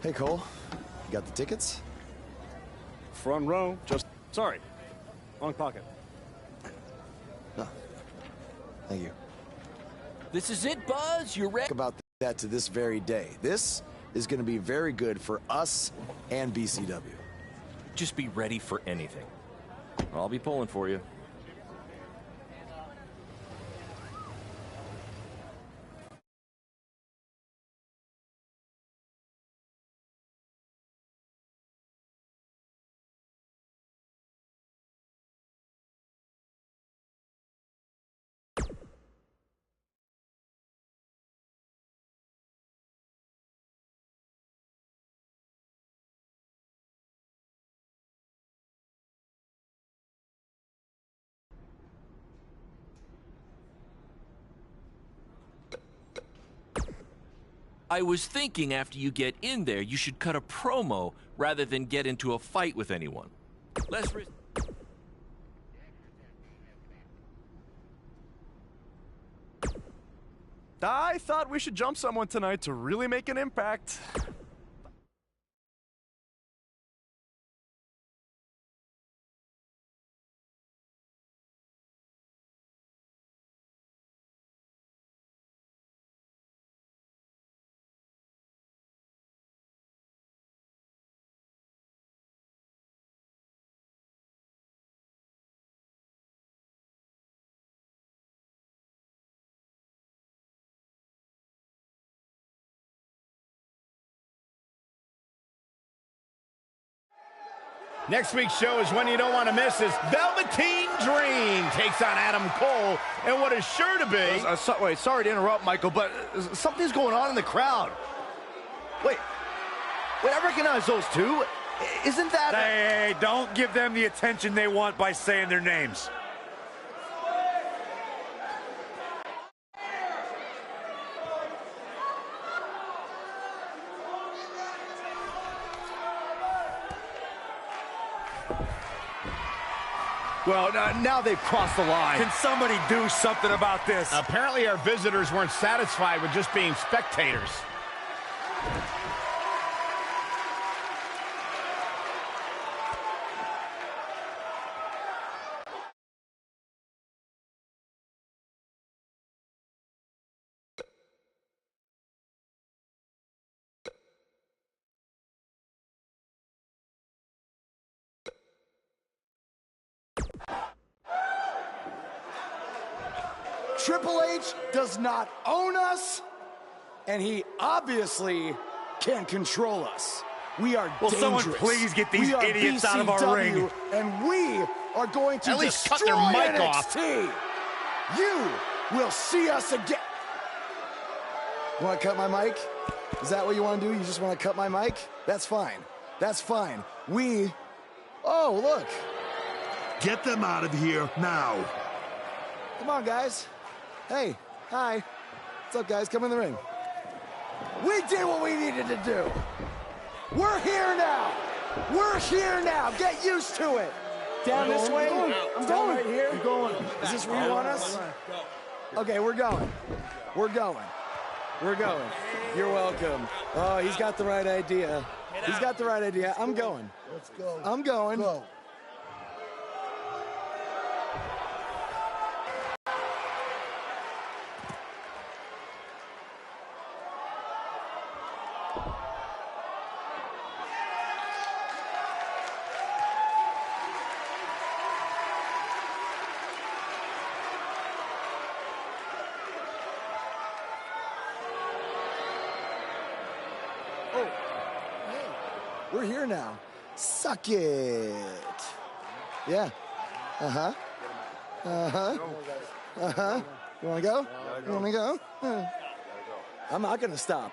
Hey, Cole. You got the tickets? Front row. Sorry. Wrong pocket. No. Thank you. This is it, Buzz. You're ready. About that to this very day. This is going to be very good for us and BCW. Just be ready for anything. I'll be pulling for you. I was thinking after you get in there, you should cut a promo rather than get into a fight with anyone. Less risk. I thought we should jump someone tonight to really make an impact. Next week's show is one you don't want to miss as Velveteen Dream takes on Adam Cole and what is sure to be... Wait, sorry to interrupt, Michael, but something's going on in the crowd. Wait, I recognize those two. Isn't that... Hey, don't give them the attention they want by saying their names. Well, now they've crossed the line. Can somebody do something about this? Apparently our visitors weren't satisfied with just being spectators. Triple H does not own us, and he obviously can't control us. We are dangerous. Will someone please get these idiots out of our ring? And we are going to at least destroy cut their mic NXT. off. You will see us again. You want to cut my mic? Is that what you want to do? You just want to cut my mic? That's fine. That's fine. Oh, look. Get them out of here now. Come on, guys. Hey, hi. What's up, guys? Come in the ring. We did what we needed to do. We're here now. We're here now. Get used to it. Down this way? I'm going right here. You're going. Is this where you want us? Okay, we're going. We're going. We're going. You're welcome. Oh, he's got the right idea. He's got the right idea. I'm going. Let's go. I'm going. Go. We're here now. Suck it. Yeah. Uh-huh. Uh-huh. Uh-huh. You want to go? You want to go? I'm not going to stop.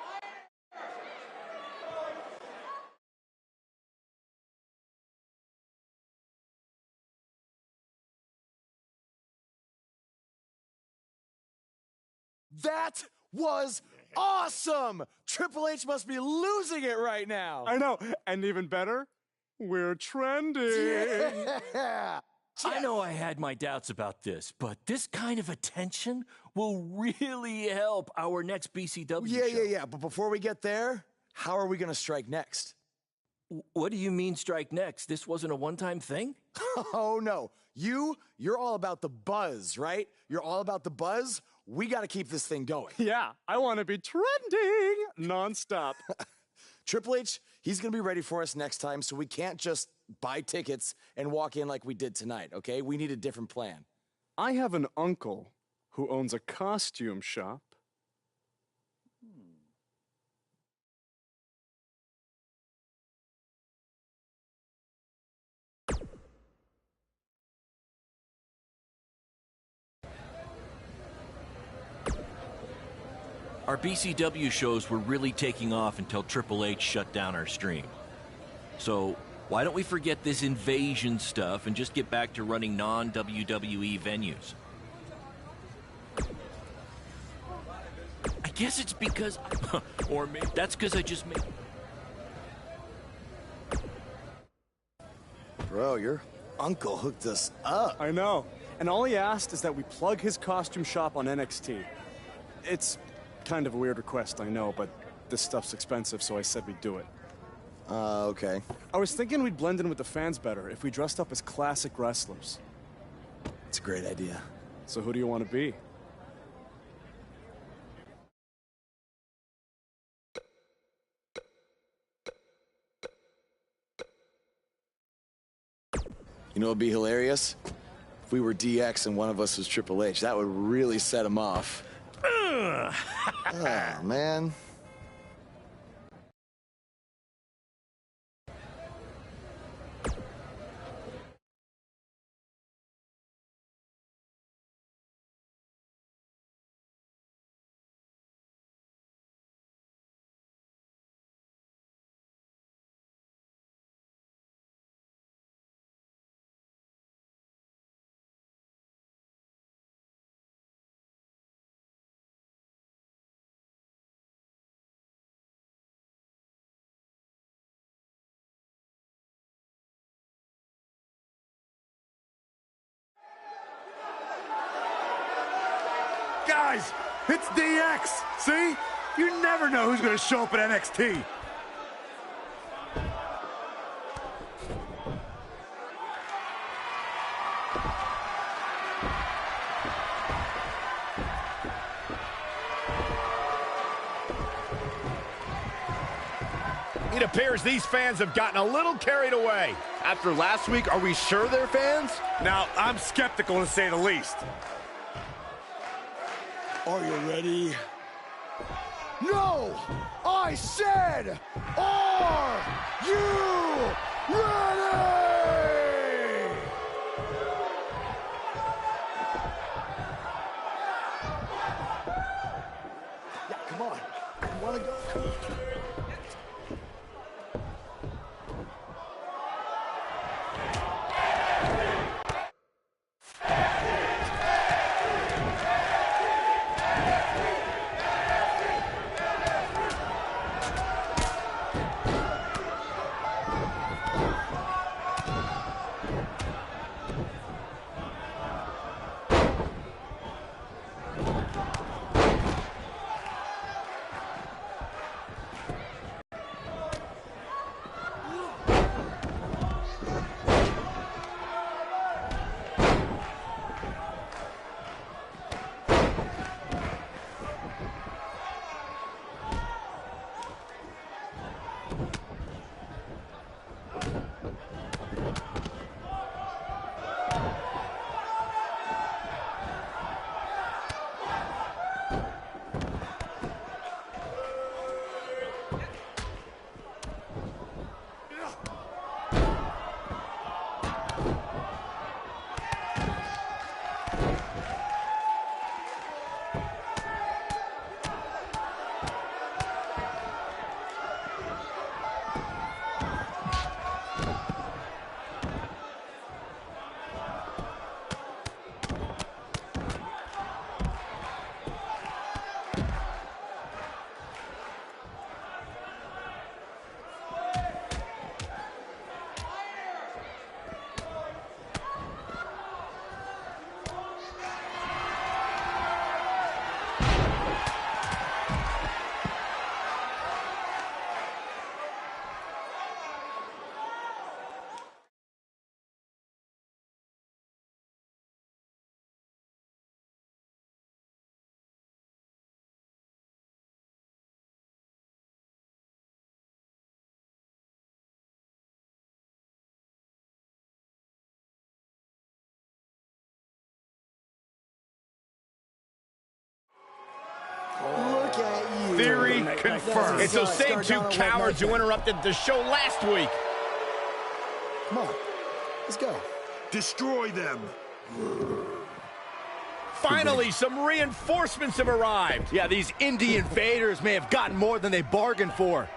That was awesome! Triple H must be losing it right now. I know. And even better, we're trending. Yeah. I know I had my doubts about this, but this kind of attention will really help our next BCW show. Yeah. But before we get there, how are we going to strike next? What do you mean strike next? This wasn't a one-time thing? Oh, no. You're all about the buzz, right? You're all about the buzz. We got to keep this thing going. Yeah, I want to be trending nonstop. Triple H, he's going to be ready for us next time, so we can't just buy tickets and walk in like we did tonight, okay? We need a different plan. I have an uncle who owns a costume shop. Our BCW shows were really taking off until Triple H shut down our stream. So why don't we forget this invasion stuff and just get back to running non-WWE venues? I guess it's because... or maybe that's because I just made... Bro, your uncle hooked us up. I know. And all he asked is that we plug his costume shop on NXT. It's kind of a weird request, I know, but this stuff's expensive, so I said we'd do it. Okay. I was thinking we'd blend in with the fans better if we dressed up as classic wrestlers. It's a great idea. So who do you want to be? You know what would be hilarious? If we were DX and one of us was Triple H. That would really set him off. Oh, man. Guys, it's DX. See? You never know who's going to show up at NXT. It appears these fans have gotten a little carried away. After last week, are we sure they're fans? Now, I'm skeptical to say the least. Are you ready? No! I said, are you ready? Yeah, come on. You wanna go? Theory confirmed. It's those same two cowards who interrupted the show last week. Come on, let's go. Destroy them. Finally, some reinforcements have arrived. Yeah, these indie invaders may have gotten more than they bargained for.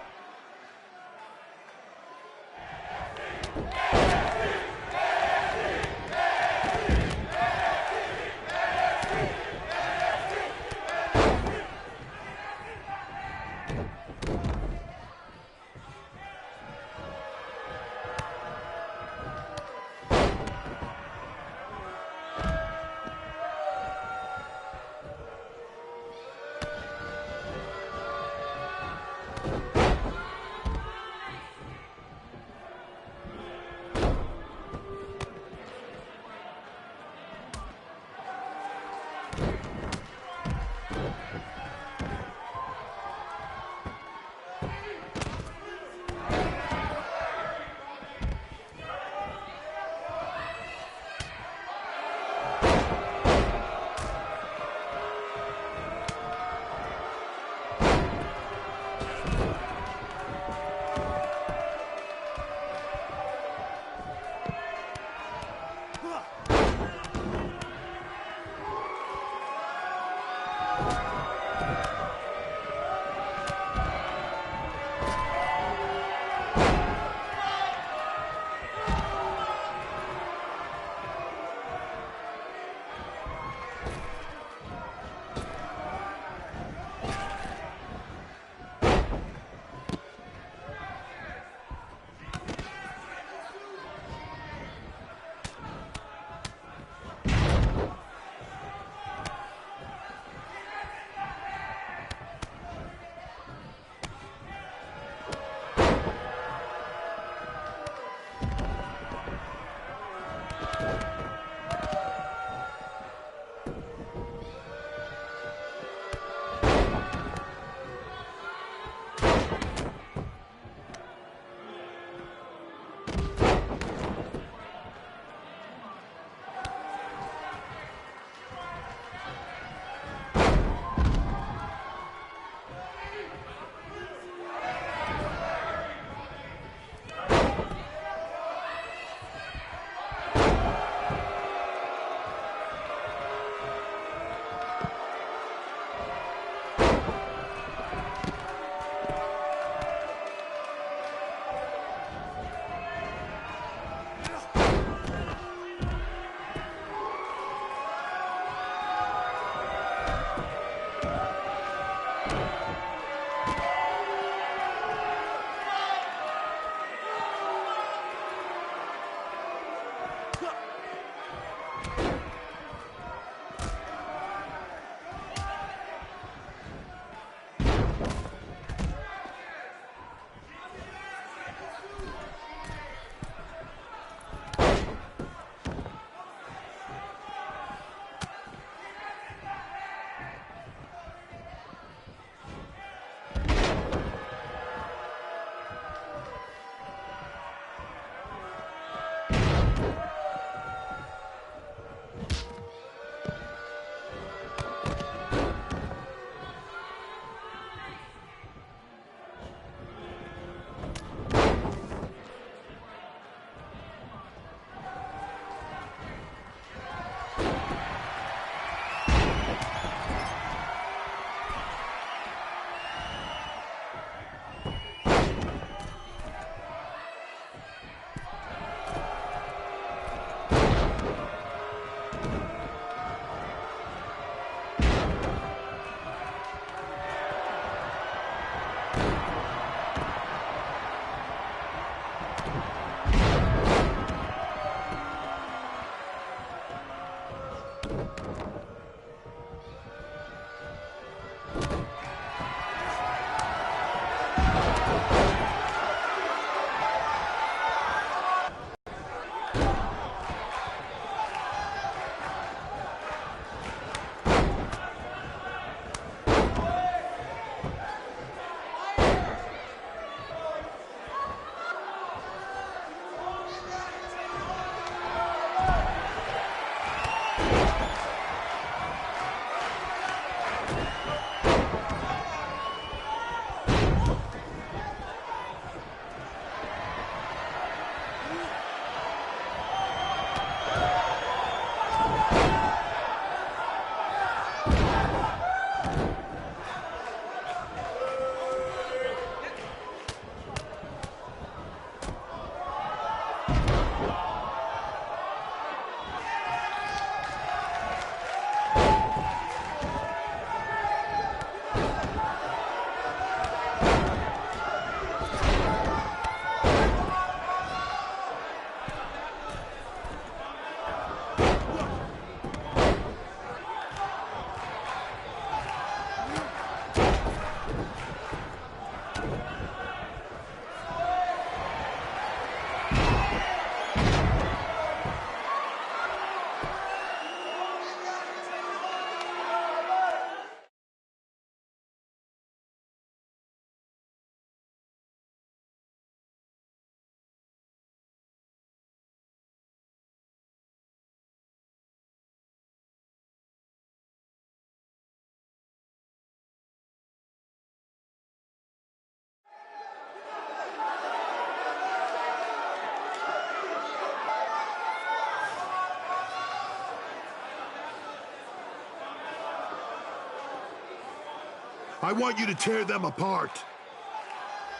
I want you to tear them apart.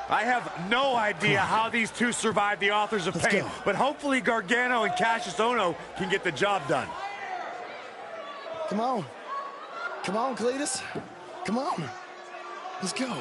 I have no idea how these two survived the Authors of Pain, but hopefully Gargano and Cassius Ohno can get the job done. Come on. Come on, Cletus. Come on. Let's go.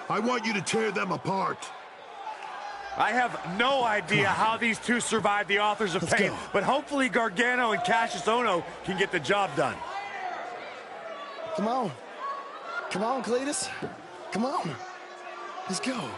I want you to tear them apart. I have no idea how these two survived the Authors of Pain, but hopefully Gargano and Cassius Ohno can get the job done. Come on. Come on, Cletus. Come on. Let's go.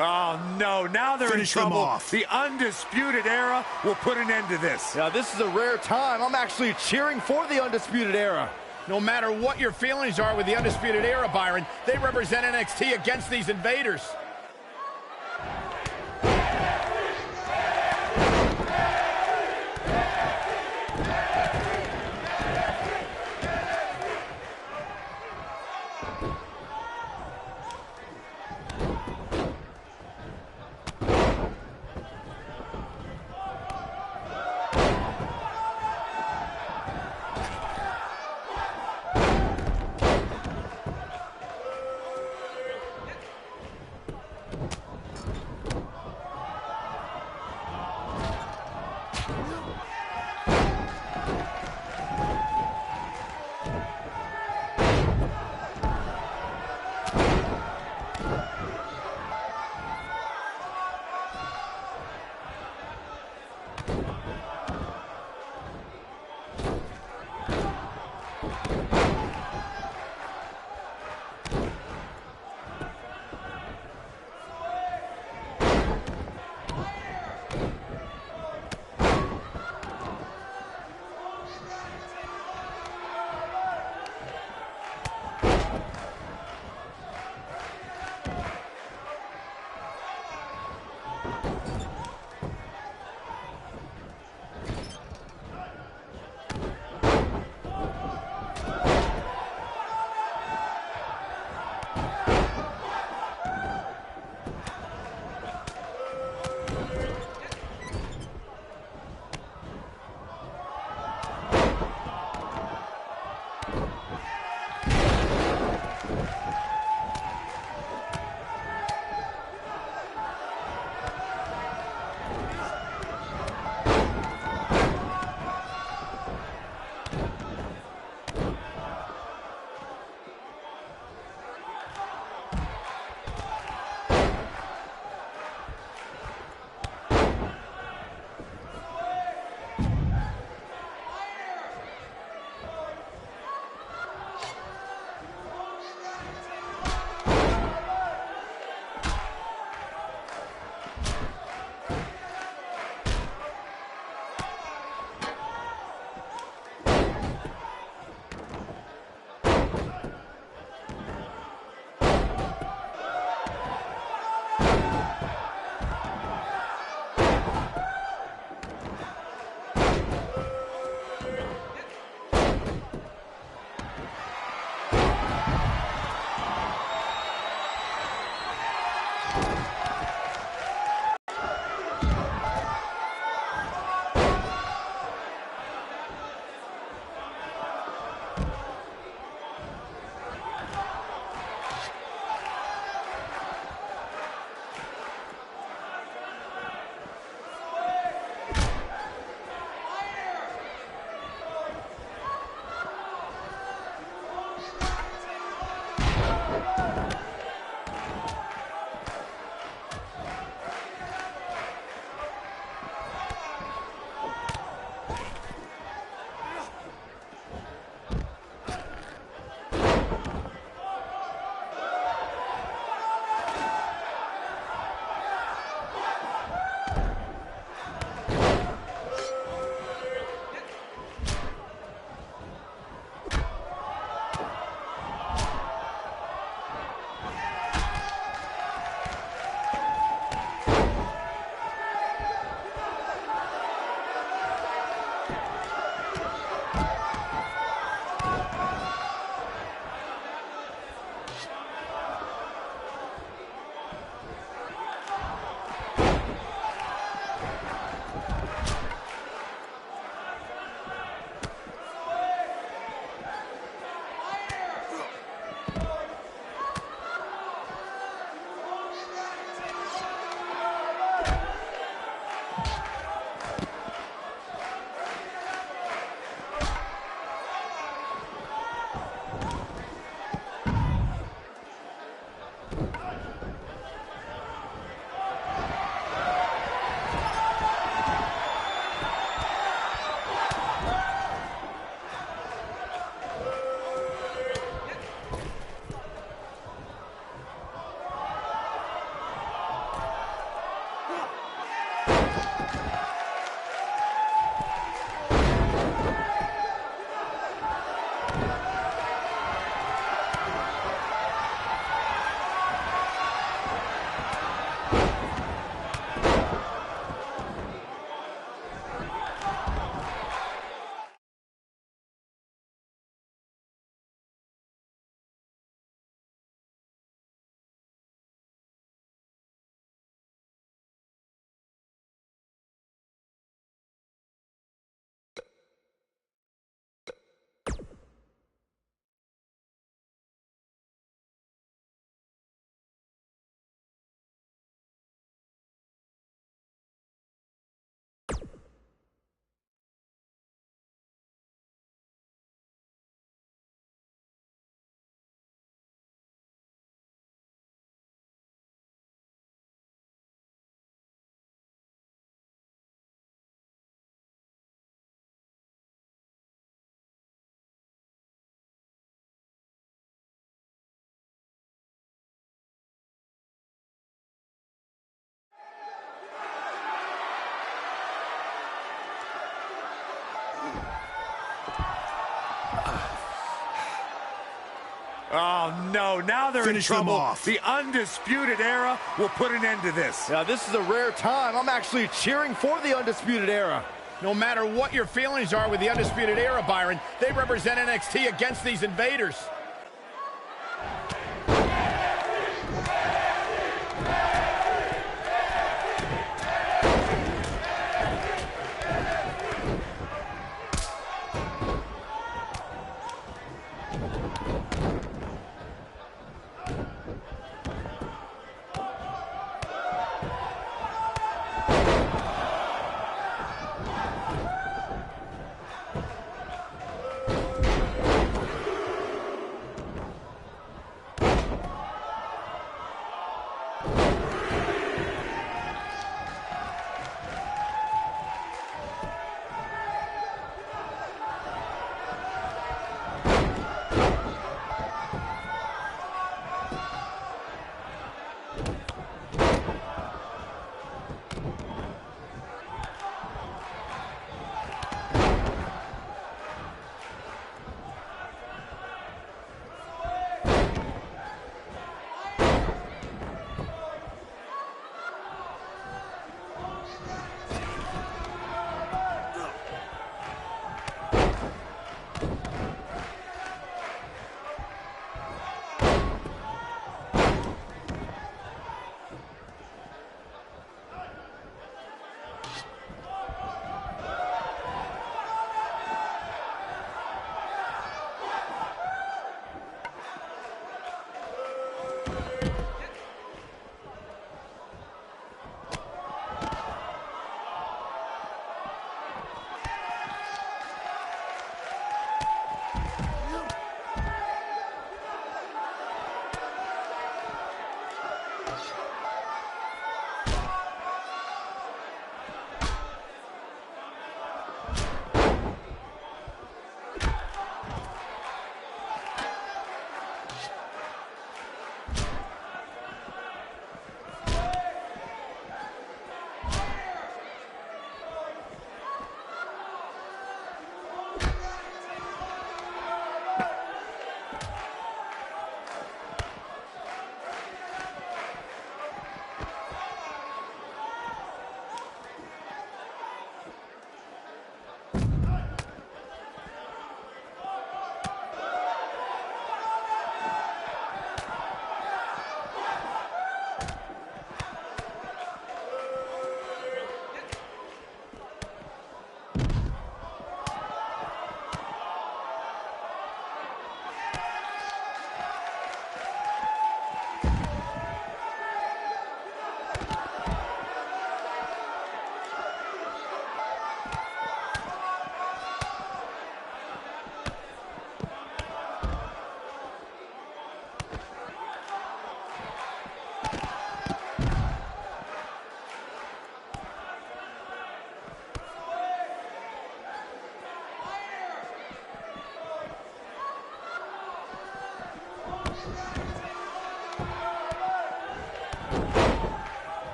Oh, no. Now they're Finish in them trouble. off. The Undisputed Era will put an end to this. Now, this is a rare time. I'm actually cheering for the Undisputed Era. No matter what your feelings are with the Undisputed Era, Byron, they represent NXT against these invaders. Oh, no. Now they're Finish in them trouble. off. The Undisputed Era will put an end to this. Now, this is a rare time. I'm actually cheering for the Undisputed Era. No matter what your feelings are with the Undisputed Era, Byron, they represent NXT against these invaders.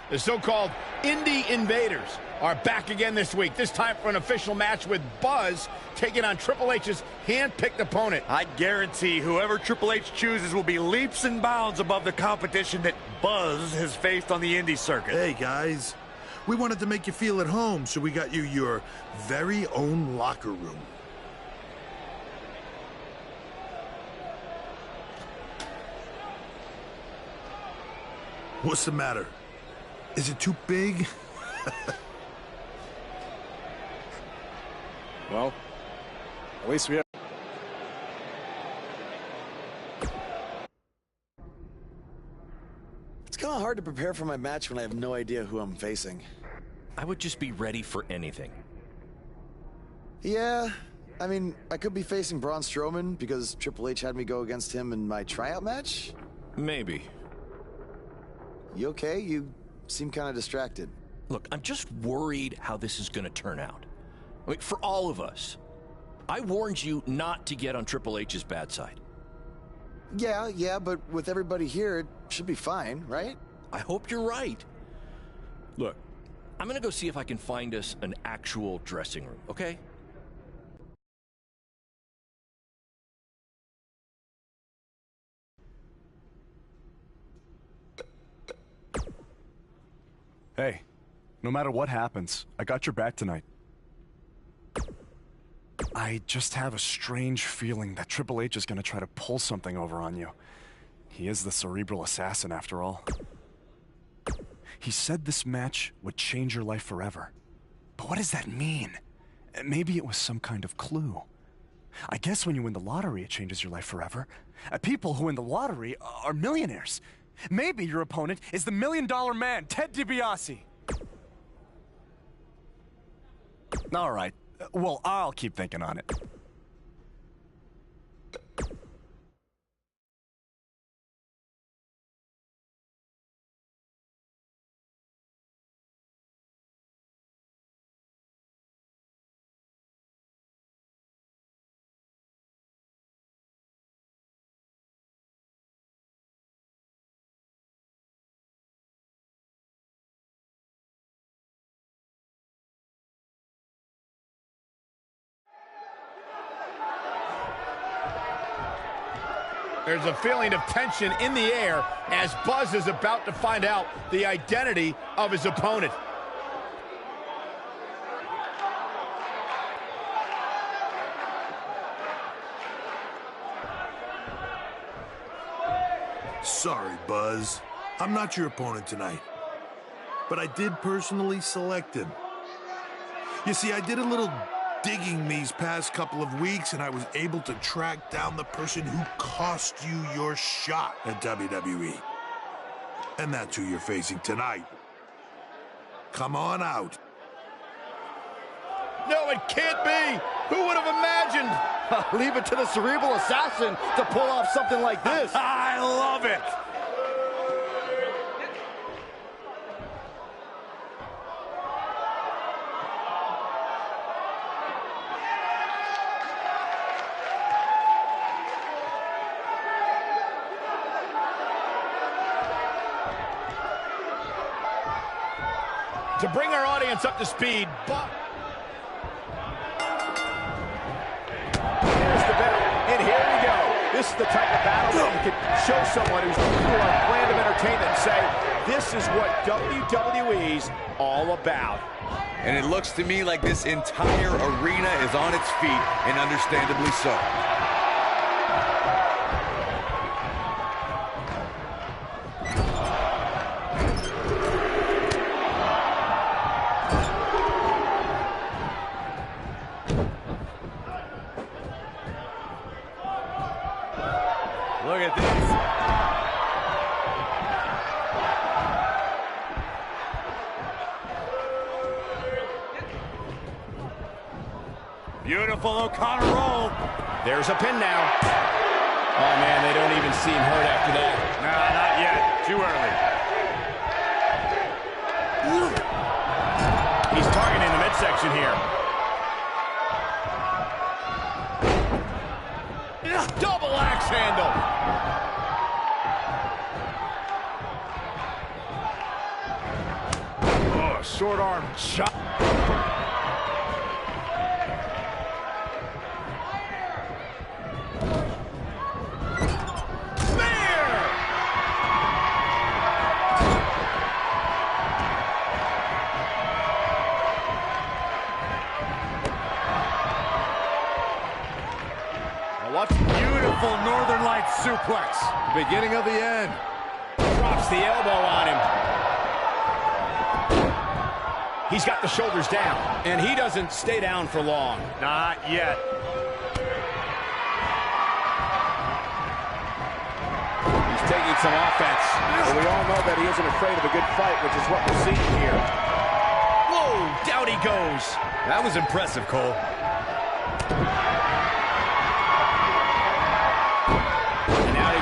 The so-called Indie Invaders are back again this week, this time for an official match with Buzz taking on Triple H's hand-picked opponent. I guarantee whoever Triple H chooses will be leaps and bounds above the competition that Buzz has faced on the indie circuit. Hey, guys. We wanted to make you feel at home, so we got you your very own locker room. What's the matter? Is it too big? Well, at least we have... It's kind of hard to prepare for my match when I have no idea who I'm facing. I would just be ready for anything. Yeah, I mean, I could be facing Braun Strowman because Triple H had me go against him in my tryout match. Maybe. You okay? You seem kind of distracted. Look, I'm just worried how this is going to turn out. I mean, for all of us. I warned you not to get on Triple H's bad side. Yeah, but with everybody here, it should be fine, right? I hope you're right. Look, I'm going to go see if I can find us an actual dressing room, okay? Hey, no matter what happens, I got your back tonight. I just have a strange feeling that Triple H is going to try to pull something over on you. He is the cerebral assassin, after all. He said this match would change your life forever. But what does that mean? Maybe it was some kind of clue. I guess when you win the lottery, it changes your life forever. People who win the lottery are millionaires. Maybe your opponent is the $1 Million Man, Ted DiBiase. All right. Well, I'll keep thinking on it. There's a feeling of tension in the air as Buzz is about to find out the identity of his opponent. Sorry, Buzz. I'm not your opponent tonight. But I did personally select him. You see, I did a little digging these past couple of weeks, and I was able to track down the person who cost you your shot at WWE. And that's who you're facing tonight. Come on out No, it can't be. Who would have imagined? Leave it to the cerebral assassin to pull off something like this. I love it. To bring our audience up to speed, but here's the bell, and here we go. This is the type of battle that you can show someone who's new on a brand of entertainment and say, this is what WWE's all about. And it looks to me like this entire arena is on its feet, and understandably so. Look at this. Beautiful O'Connor roll. There's a pin now. Oh, man, they don't even seem hurt after that. Nah, not yet. Too early. He's targeting the midsection here. Double axe handle. Oh, short arm shot. Beautiful Northern Lights suplex. Beginning of the end. Drops the elbow on him. He's got the shoulders down, and he doesn't stay down for long. Not yet. He's taking some offense. But we all know that he isn't afraid of a good fight, which is what we're seeing here. Whoa, down he goes. That was impressive, Cole.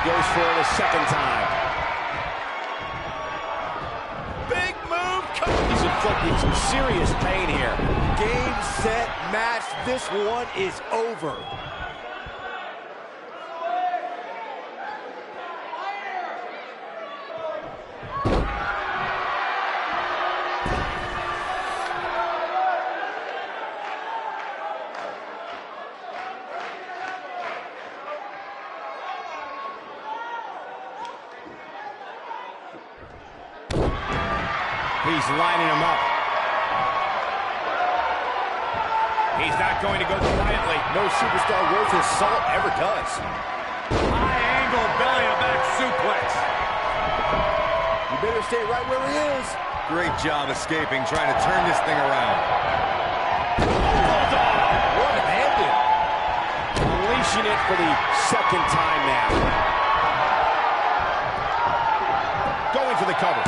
Goes for it a second time. Big move. He's inflicting some serious pain here. Game, set, match. This one is over. He's lining him up. He's not going to go quietly. No superstar worth his salt ever does. High angle belly-to-back suplex. You better stay right where he is. Great job escaping, trying to turn this thing around. Bulldog! One-handed. Unleashing it for the second time now. Going for the cover.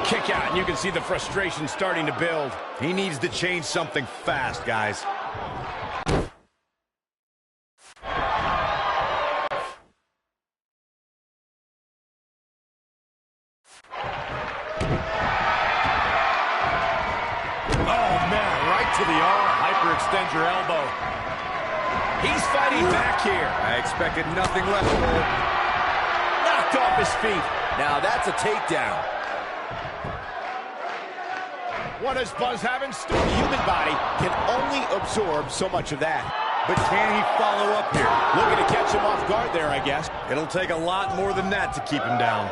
Kick out, and you can see the frustration starting to build. He needs to change something fast, guys. Oh, man, right to the arm. Hyperextend your elbow. He's fighting back here. I expected nothing less, Cole. Knocked off his feet. Now that's a takedown. What does Buzz have in store? The human body can only absorb so much of that. But can he follow up here? Looking to catch him off guard there, I guess. It'll take a lot more than that to keep him down.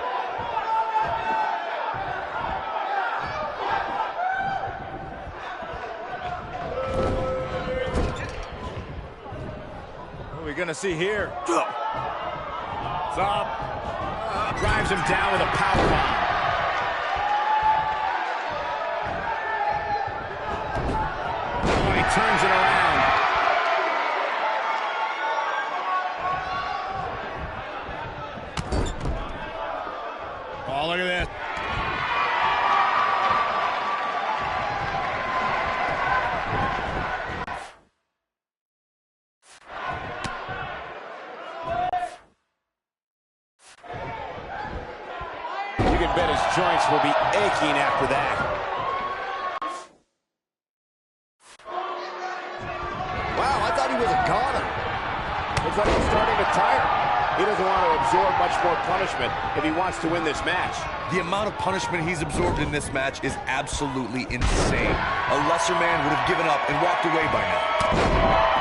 What are we going to see here? What's up? Drives him down with a powerbomb. Turns it around. Oh, look at this. You can bet his joints will be aching after that. Wow, I thought he was a goner. Looks like he's starting to tire. He doesn't want to absorb much more punishment if he wants to win this match. The amount of punishment he's absorbed in this match is absolutely insane. A lesser man would have given up and walked away by now.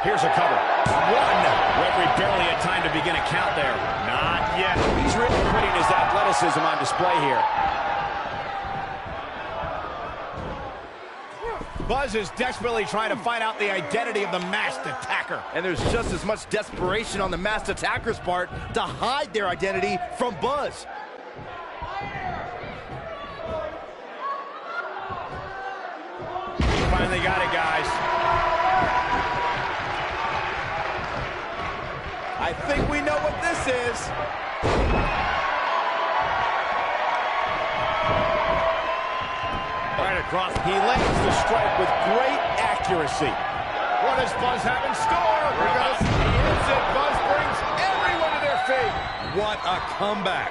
Here's a cover. One. Referee barely had time to begin a count there. Not yet. He's really putting his athleticism on display here. Buzz is desperately trying to find out the identity of the masked attacker. And there's just as much desperation on the masked attacker's part to hide their identity from Buzz. Finally got it, guys. I think we know what this is. Right across. He lands the strike with great accuracy. What does Buzz have in store? He hits it. Buzz brings everyone to their feet. What a comeback.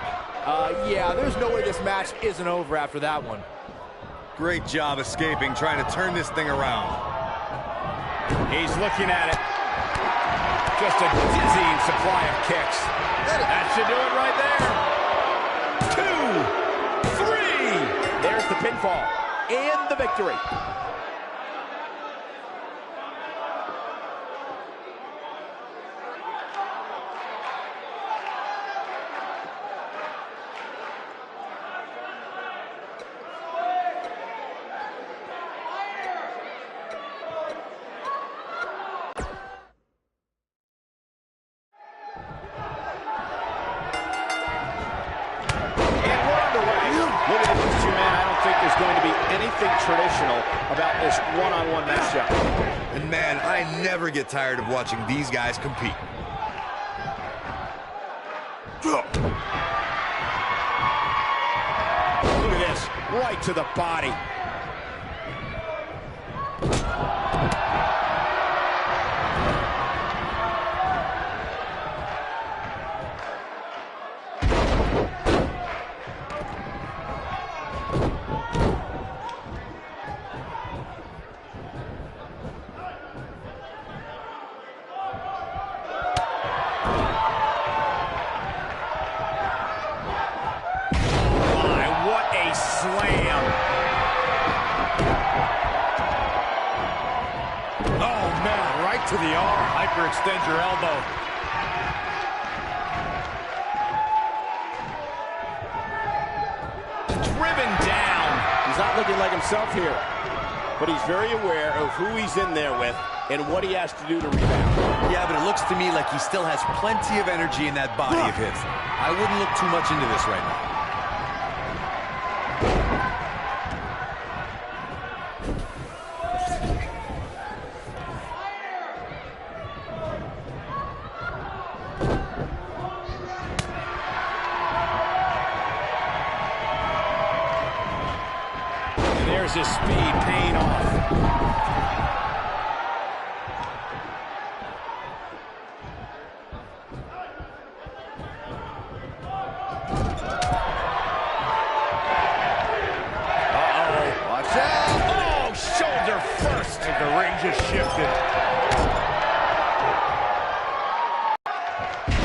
Yeah, there's no way this match isn't over after that one. Great job escaping, trying to turn this thing around. He's looking at it. Just a dizzying supply of kicks. That should do it right there. 2, 3. There's the pinfall and the victory. Going to be anything traditional about this one-on-one matchup. And man, I never get tired of watching these guys compete. Look at this, right to the body. Slam. Oh, man, right to the arm. Hyperextend your elbow. Driven down. He's not looking like himself here, but he's very aware of who he's in there with and what he has to do to rebound. Yeah, but it looks to me like he still has plenty of energy in that body of his. I wouldn't look too much into this right now. There's his speed paying off. Watch out! Oh, shoulder first. And the ring just shifted.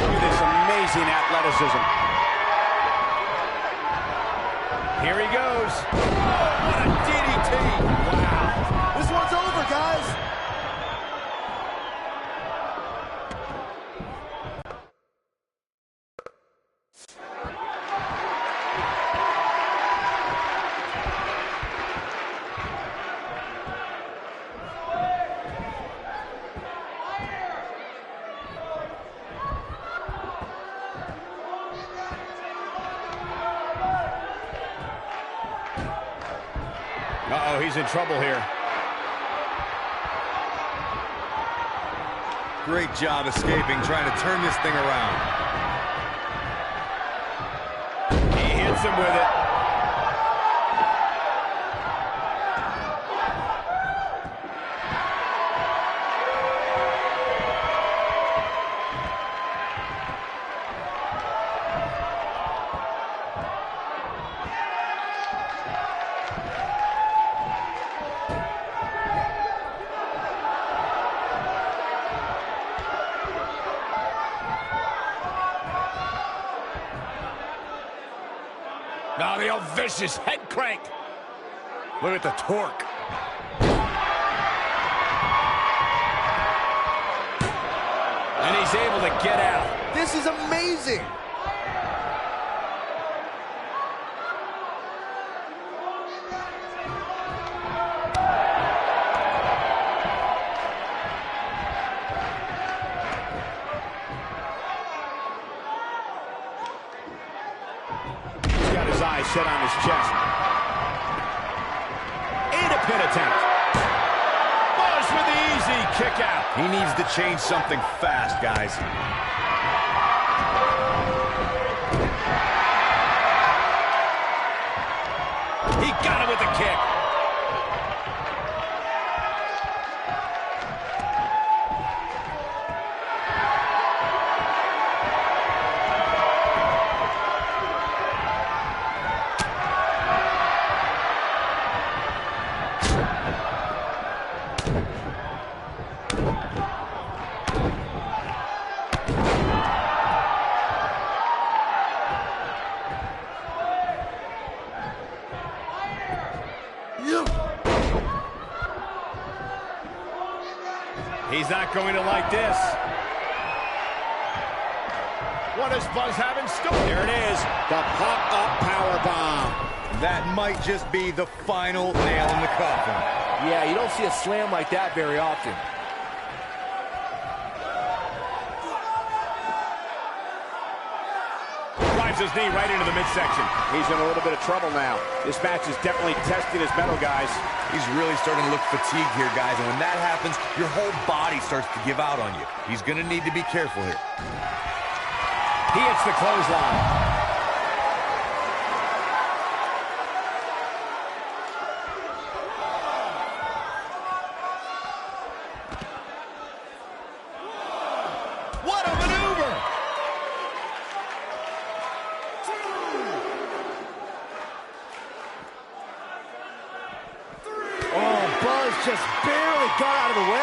Look at this amazing athleticism. Here he goes. What a DDT. Wow. This one's over, guys. Uh-oh, he's in trouble here. Great job escaping, trying to turn this thing around. He hits him with it. Now the old vicious head crank. Look at the torque. And he's able to get out. This is amazing. Eyes set on his chest. And a pin attempt. Buzz with the easy kick out. He needs to change something fast, guys. He got him with the kick. He's not going to like this. What does Buzz have in store? There it is, the pop-up powerbomb. That might just be the final nail in the coffin. Yeah, you don't see a slam like that very often. Drives his knee right into the midsection. He's in a little bit of trouble now. This match is definitely testing his mettle, guys. He's really starting to look fatigued here, guys, and when that happens, your whole body starts to give out on you. He's going to need to be careful here. He hits the clothesline. What a maneuver! Oh, Buzz just barely got out of the way.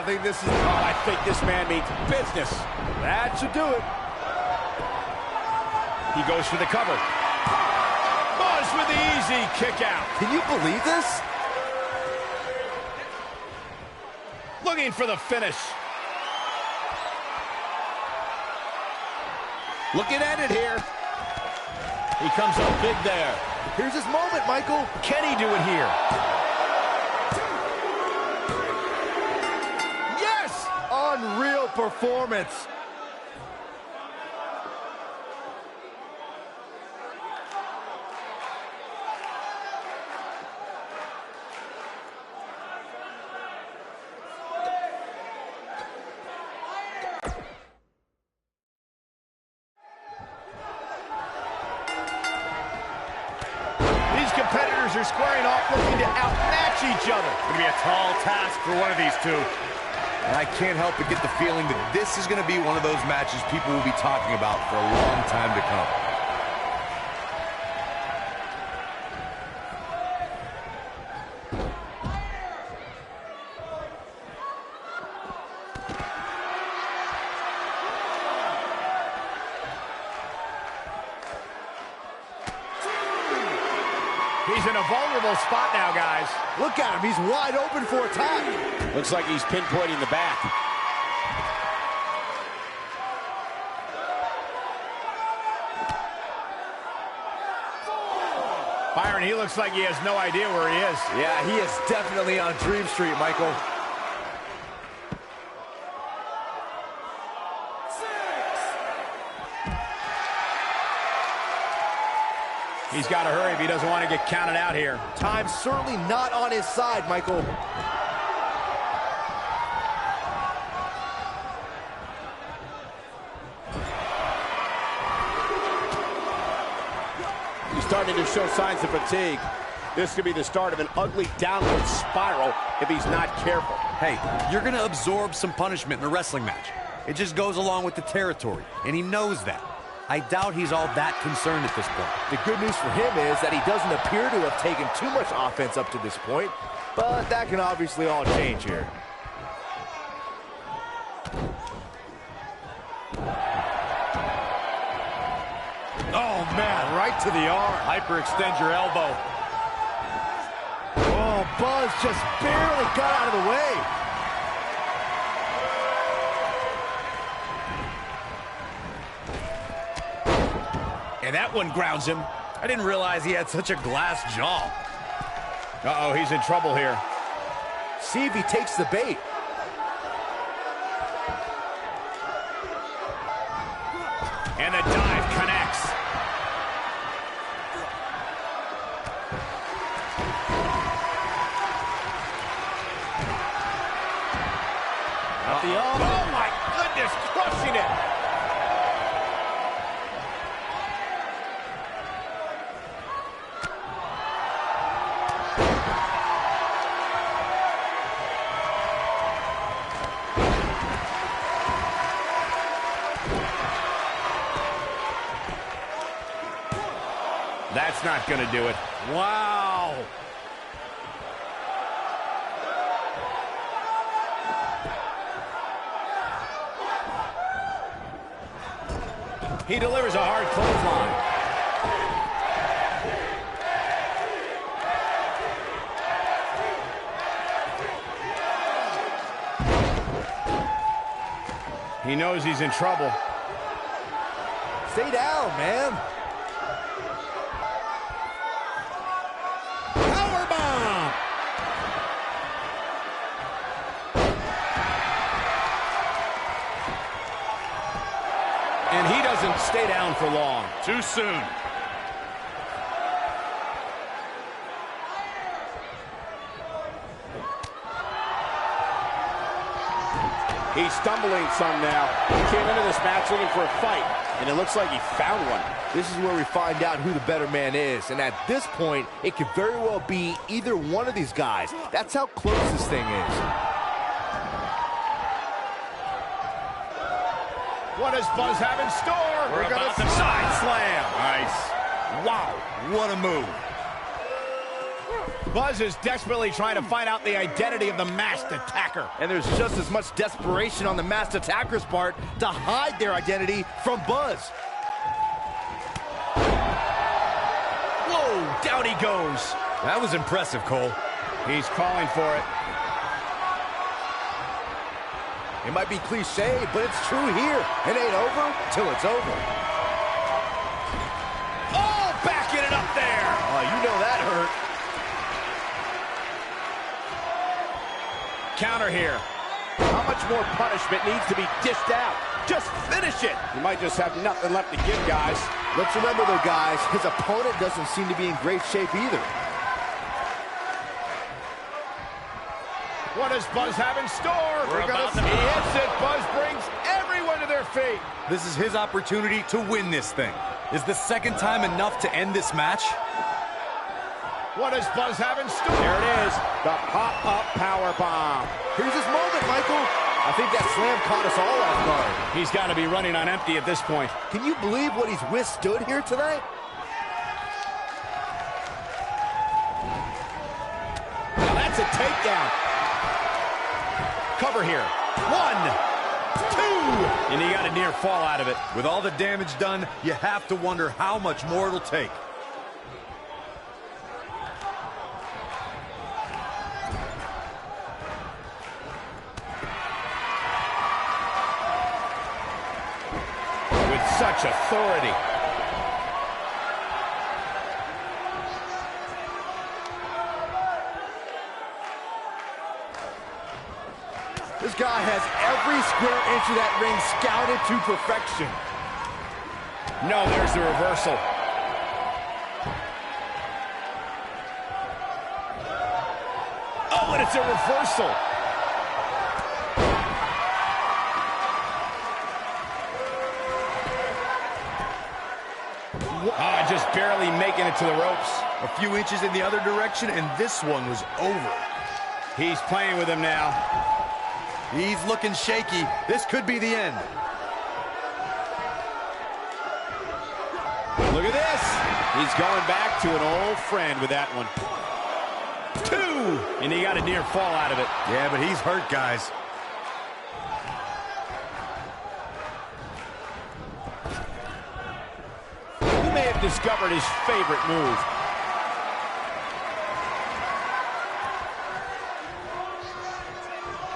I think this man means business. That should do it. He goes for the cover. Buzz with the easy kick out. Can you believe this? Looking for the finish. Looking at it here. He comes up big there. Here's his moment, Michael. Can he do it here? Unreal performance. These competitors are squaring off, looking to outmatch each other. It's going to be a tall task for one of these two. And I can't help but get the feeling that this is going to be one of those matches people will be talking about for a long time to come. He's in a vulnerable spot now, guys. Look at him. He's wide open for attack. Looks like he's pinpointing the back. Byron, he looks like he has no idea where he is. Yeah, he is definitely on Dream Street, Michael. He's got to hurry if he doesn't want to get counted out here. Time's certainly not on his side, Michael. He's starting to show signs of fatigue. This could be the start of an ugly downward spiral if he's not careful. Hey, you're going to absorb some punishment in a wrestling match. It just goes along with the territory, and he knows that. I doubt he's all that concerned at this point. The good news for him is that he doesn't appear to have taken too much offense up to this point, but that can obviously all change here. Oh, man, right to the arm. Hyperextend your elbow. Oh, Buzz just barely got out of the way. And that one grounds him. I didn't realize he had such a glass jaw. Uh-oh, he's in trouble here. See if he takes the bait. And the dive connects. Up the arm. Oh, my goodness, crushing it. That's not going to do it. Wow. He delivers a hard clothesline. He knows he's in trouble. Stay down, man. Powerbomb! And he doesn't stay down for long. Too soon. He's stumbling some now. He came into this match looking for a fight, and it looks like he found one. This is where we find out who the better man is, and at this point, it could very well be either one of these guys. That's how close this thing is. What does Buzz have in store? We're about to side slam. Nice. Wow, what a move. Buzz is desperately trying to find out the identity of the masked attacker. And there's just as much desperation on the masked attacker's part to hide their identity from Buzz. Whoa, down he goes. That was impressive, Cole. He's calling for it. It might be cliche, but it's true here. It ain't over till it's over. Oh, backing it up there. Oh, you know that hurt. Counter here. How much more punishment needs to be dished out? Just finish it. You might just have nothing left to give, guys. Let's remember, though, guys, his opponent doesn't seem to be in great shape either. What does Buzz have in store? We're about to... He hits it. Buzz brings everyone to their feet. This is his opportunity to win this thing. Is the second time enough to end this match? What does Buzz have in store? There it is. The pop-up power bomb. Here's his moment, Michael. I think that slam caught us all off guard. He's got to be running on empty at this point. Can you believe what he's withstood here tonight? Now that's a takedown. Cover here. 1, 2. And he got a near fall out of it. With all the damage done, you have to wonder how much more it'll take. With such authority. This guy has every square inch of that ring scouted to perfection. No, there's the reversal. It's a reversal. Just barely making it to the ropes. A few inches in the other direction, and this one was over. He's playing with him now. He's looking shaky. This could be the end. Look at this. He's going back to an old friend with that one. 2! And he got a near fall out of it. Yeah, but he's hurt, guys. He may have discovered his favorite move.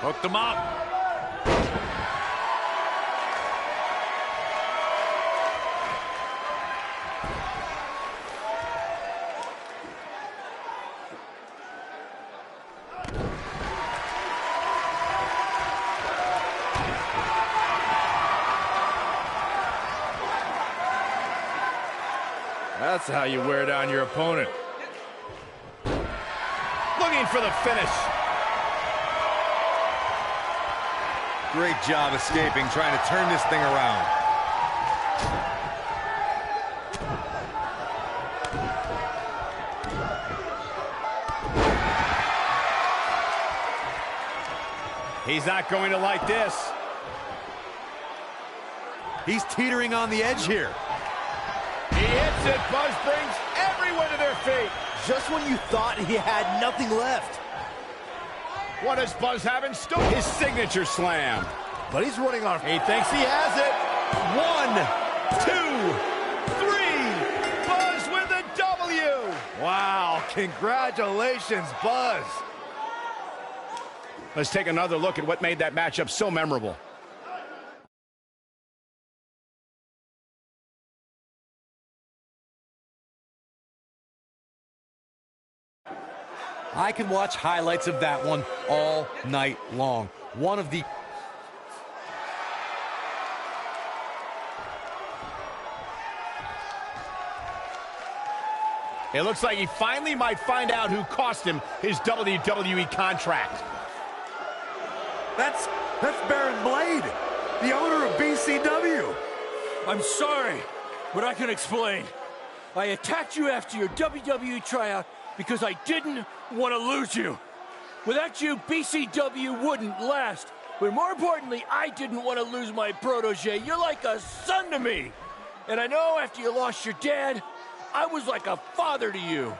Hooked him up. That's how you wear down your opponent. Looking for the finish. Great job escaping, trying to turn this thing around. He's not going to like this. He's teetering on the edge here. He hits it. Buzz brings everyone to their feet. Just when you thought he had nothing left. What does Buzz have in store? His signature slam. But he's running on. He thinks he has it. 1, 2, 3. Buzz with a W. Wow, congratulations, Buzz. Let's take another look at what made that matchup so memorable. I can watch highlights of that one all night long. One of the... It looks like he finally might find out who cost him his WWE contract. That's Baron Blade, the owner of BCW. I'm sorry, but I can explain. I attacked you after your WWE tryout because I didn't want to lose you. Without you, BCW wouldn't last. But more importantly, I didn't want to lose my protege. You're like a son to me. And I know after you lost your dad, I was like a father to you.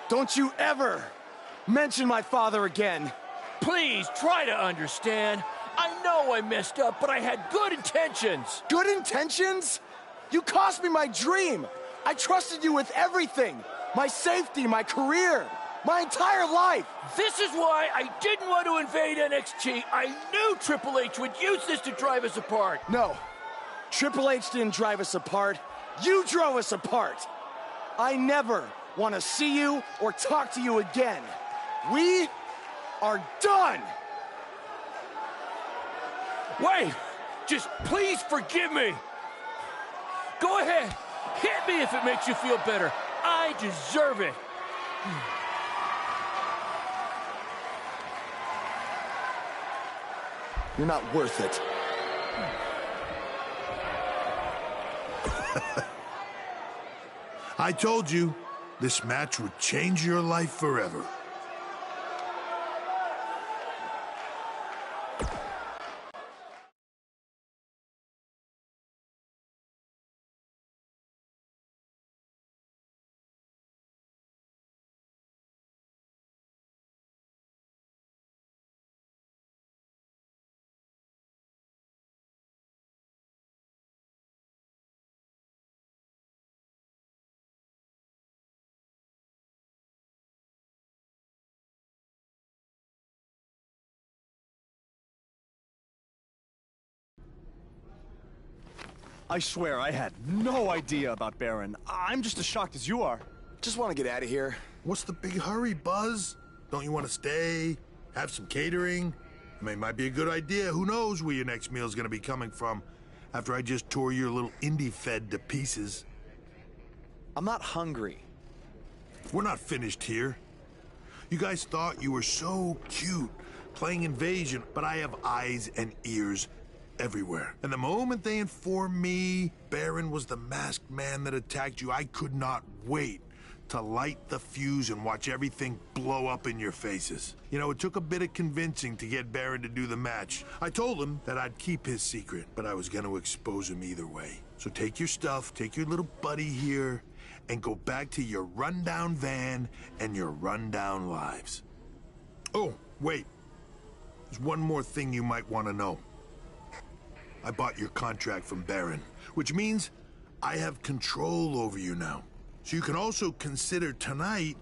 Don't you ever mention my father again. Please try to understand. I know I messed up, but I had good intentions. Good intentions? You cost me my dream. I trusted you with everything. My safety, my career, my entire life. This is why I didn't want to invade NXT. I knew Triple H would use this to drive us apart. No, Triple H didn't drive us apart. You drove us apart. I never want to see you or talk to you again. We are done. Wait, just please forgive me. Go ahead, hit me if it makes you feel better. I deserve it. You're not worth it. I told you, this match would change your life forever. I swear, I had no idea about Baron. I'm just as shocked as you are. Just want to get out of here. What's the big hurry, Buzz? Don't you want to stay? Have some catering? I mean, it might be a good idea. Who knows where your next meal's gonna be coming from after I just tore your little indie fed to pieces. I'm not hungry. We're not finished here. You guys thought you were so cute playing invasion, but I have eyes and ears everywhere. And the moment they informed me Baron was the masked man that attacked you, I could not wait to light the fuse and watch everything blow up in your faces. You know, it took a bit of convincing to get Baron to do the match. I told him that I'd keep his secret, but I was going to expose him either way. So take your stuff, take your little buddy here, and go back to your rundown van and your rundown lives. Oh, wait. There's one more thing you might want to know. I bought your contract from Baron, which means I have control over you now. So you can also consider tonight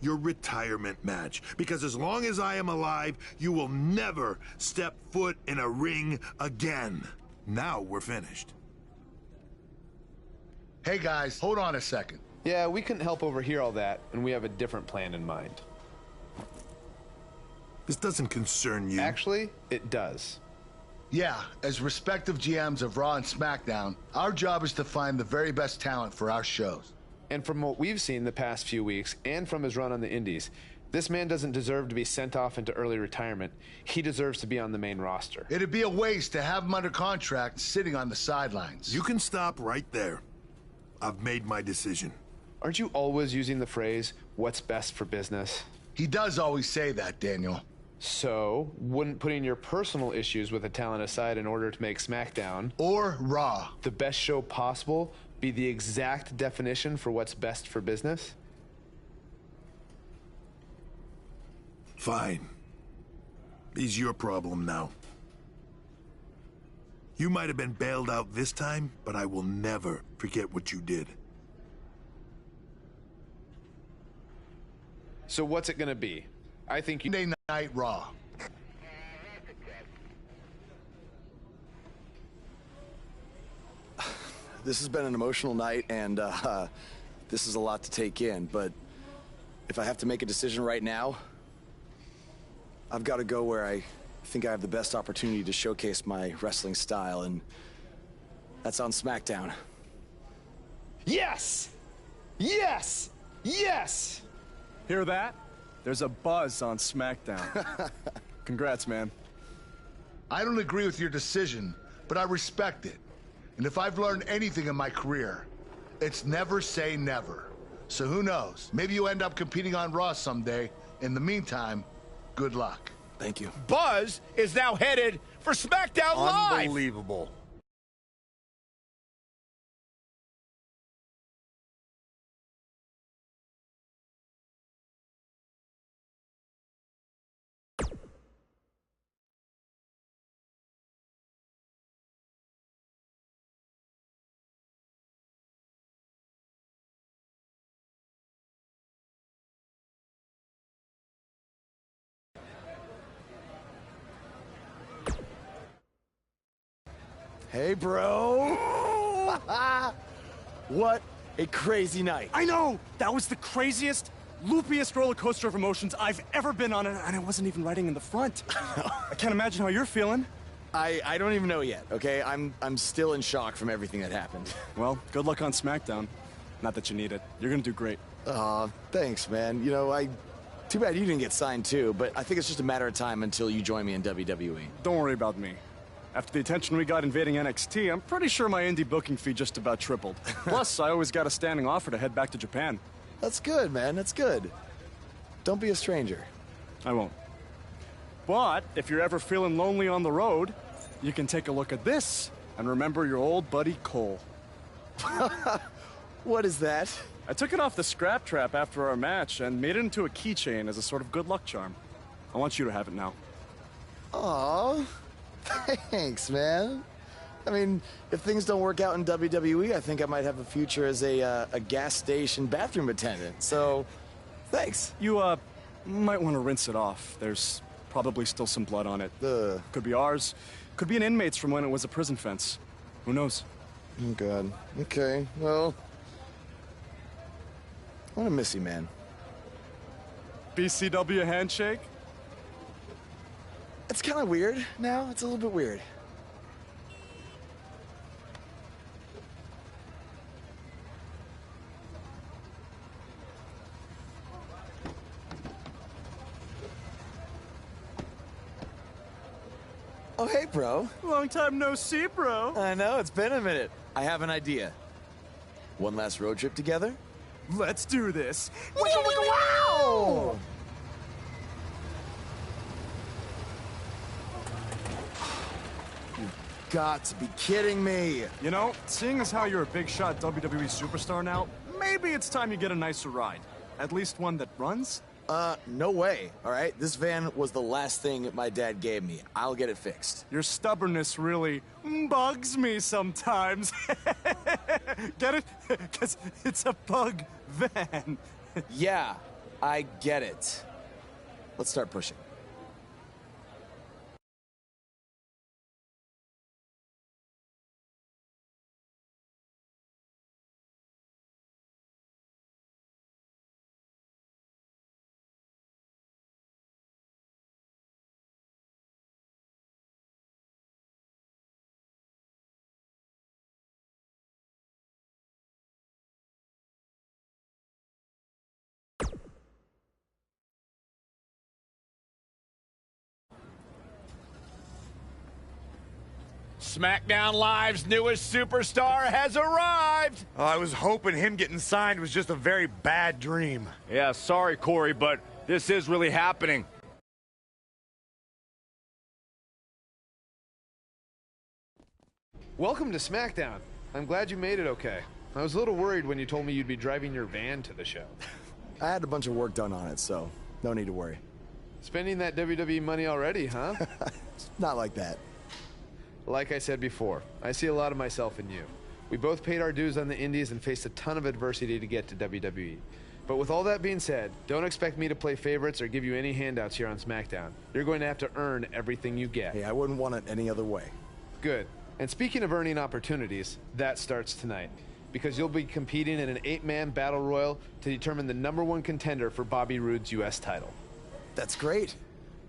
your retirement match, because as long as I am alive, you will never step foot in a ring again. Now we're finished. Hey guys, hold on a second. Yeah, we couldn't help overhear all that, and we have a different plan in mind. This doesn't concern you. Actually, it does. Yeah, as respective GMs of Raw and SmackDown, our job is to find the very best talent for our shows. And from what we've seen the past few weeks, and from his run on the Indies, this man doesn't deserve to be sent off into early retirement. He deserves to be on the main roster. It'd be a waste to have him under contract sitting on the sidelines. You can stop right there. I've made my decision. Aren't you always using the phrase, what's best for business? He does always say that, Daniel. So, wouldn't putting your personal issues with a talent aside in order to make SmackDown, or Raw, the best show possible, be the exact definition for what's best for business? Fine. It's your problem now. You might have been bailed out this time, but I will never forget what you did. So what's it gonna be? I think Monday Night Raw. This has been an emotional night, and this is a lot to take in, but if I have to make a decision right now, I've got to go where I think I have the best opportunity to showcase my wrestling style, and that's on SmackDown. Yes! Yes! Yes! Hear that? There's a buzz on SmackDown. Congrats, man. I don't agree with your decision, but I respect it. And if I've learned anything in my career, it's never say never. So who knows? Maybe you end up competing on Raw someday. In the meantime, good luck. Thank you. Buzz is now headed for SmackDown Live. Unbelievable. Hey, bro. What a crazy night. I know! That was the craziest, loopiest roller coaster of emotions I've ever been on, and I wasn't even riding in the front. I can't imagine how you're feeling. I don't even know yet, okay? I'm still in shock from everything that happened. Well, good luck on SmackDown. Not that you need it. You're gonna do great. Aw, thanks, man. You know, too bad you didn't get signed too, but I think it's just a matter of time until you join me in WWE. Don't worry about me. After the attention we got invading NXT, I'm pretty sure my indie booking fee just about tripled. Plus, I always got a standing offer to head back to Japan. That's good, man. That's good. Don't be a stranger. I won't. But if you're ever feeling lonely on the road, you can take a look at this and remember your old buddy Cole. What is that? I took it off the scrap trap after our match and made it into a keychain as a sort of good luck charm. I want you to have it now. Aw, thanks, man. I mean, if things don't work out in WWE, I think I might have a future as a gas station bathroom attendant. So, thanks. You, might want to rinse it off. There's probably still some blood on it. Could be ours. Could be an inmate's from when it was a prison fence. Who knows? Oh, God. Okay, well, I'm gonna miss you, man. BCW handshake? It's kind of weird now. It's a little bit weird. Oh, hey, bro. Long time no see, bro. I know, it's been a minute. I have an idea. One last road trip together? Let's do this. Wow! You've got to be kidding me. You know, seeing as how you're a big shot WWE superstar now, maybe it's time you get a nicer ride. At least one that runs? No way, all right? This van was the last thing my dad gave me. I'll get it fixed. Your stubbornness really bugs me sometimes. Get it? Because it's a bug van. Yeah, I get it. Let's start pushing. SmackDown Live's newest superstar has arrived. I was hoping him getting signed was just a very bad dream. Yeah, sorry, Corey, but this is really happening. Welcome to SmackDown. I'm glad you made it okay. I was a little worried when you told me you'd be driving your van to the show. I had a bunch of work done on it, so no need to worry. Spending that WWE money already, huh? Not like that. Like I said before, I see a lot of myself in you. We both paid our dues on the indies and faced a ton of adversity to get to WWE. But with all that being said, don't expect me to play favorites or give you any handouts here on SmackDown. You're going to have to earn everything you get. Hey, I wouldn't want it any other way. Good. And speaking of earning opportunities, that starts tonight. Because you'll be competing in an 8-man battle royal to determine the #1 contender for Bobby Roode's U.S. title. That's great.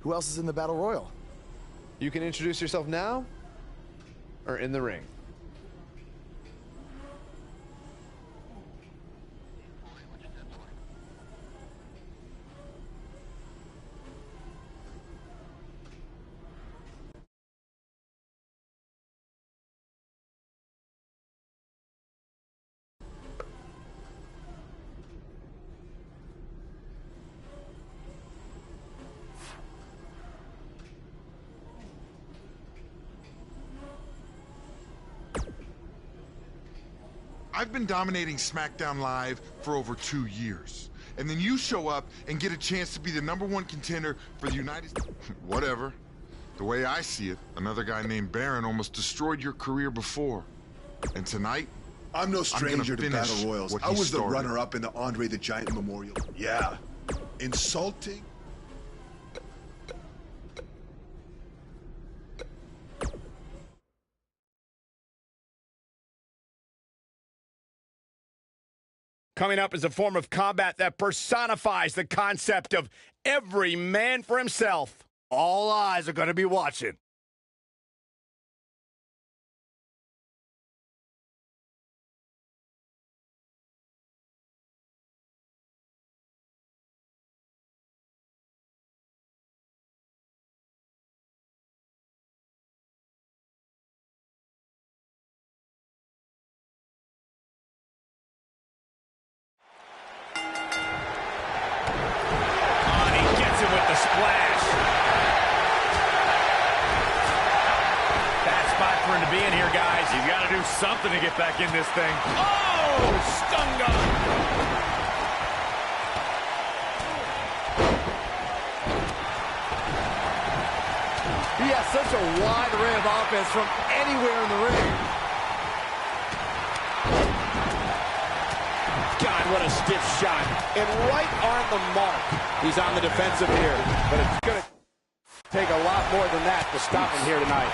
Who else is in the battle royal? You can introduce yourself now or in the ring. I've been dominating SmackDown Live for over 2 years. And then you show up and get a chance to be the #1 contender for the United States. Whatever. The way I see it, another guy named Baron almost destroyed your career before. And tonight, I'm no stranger to battle royals. I was the started. runner-up in the Andre the Giant Memorial. Yeah. Insulting? Coming up is a form of combat that personifies the concept of every man for himself. All eyes are going to be watching. With the splash. Bad spot for him to be in here, guys. You got to do something to get back in this thing. Oh, stun gun. He has such a wide array of offense from anywhere in the ring. God, what a stiff shot. And right on the mark. He's on the defensive here. But it's going to take a lot more than that to stop him here tonight.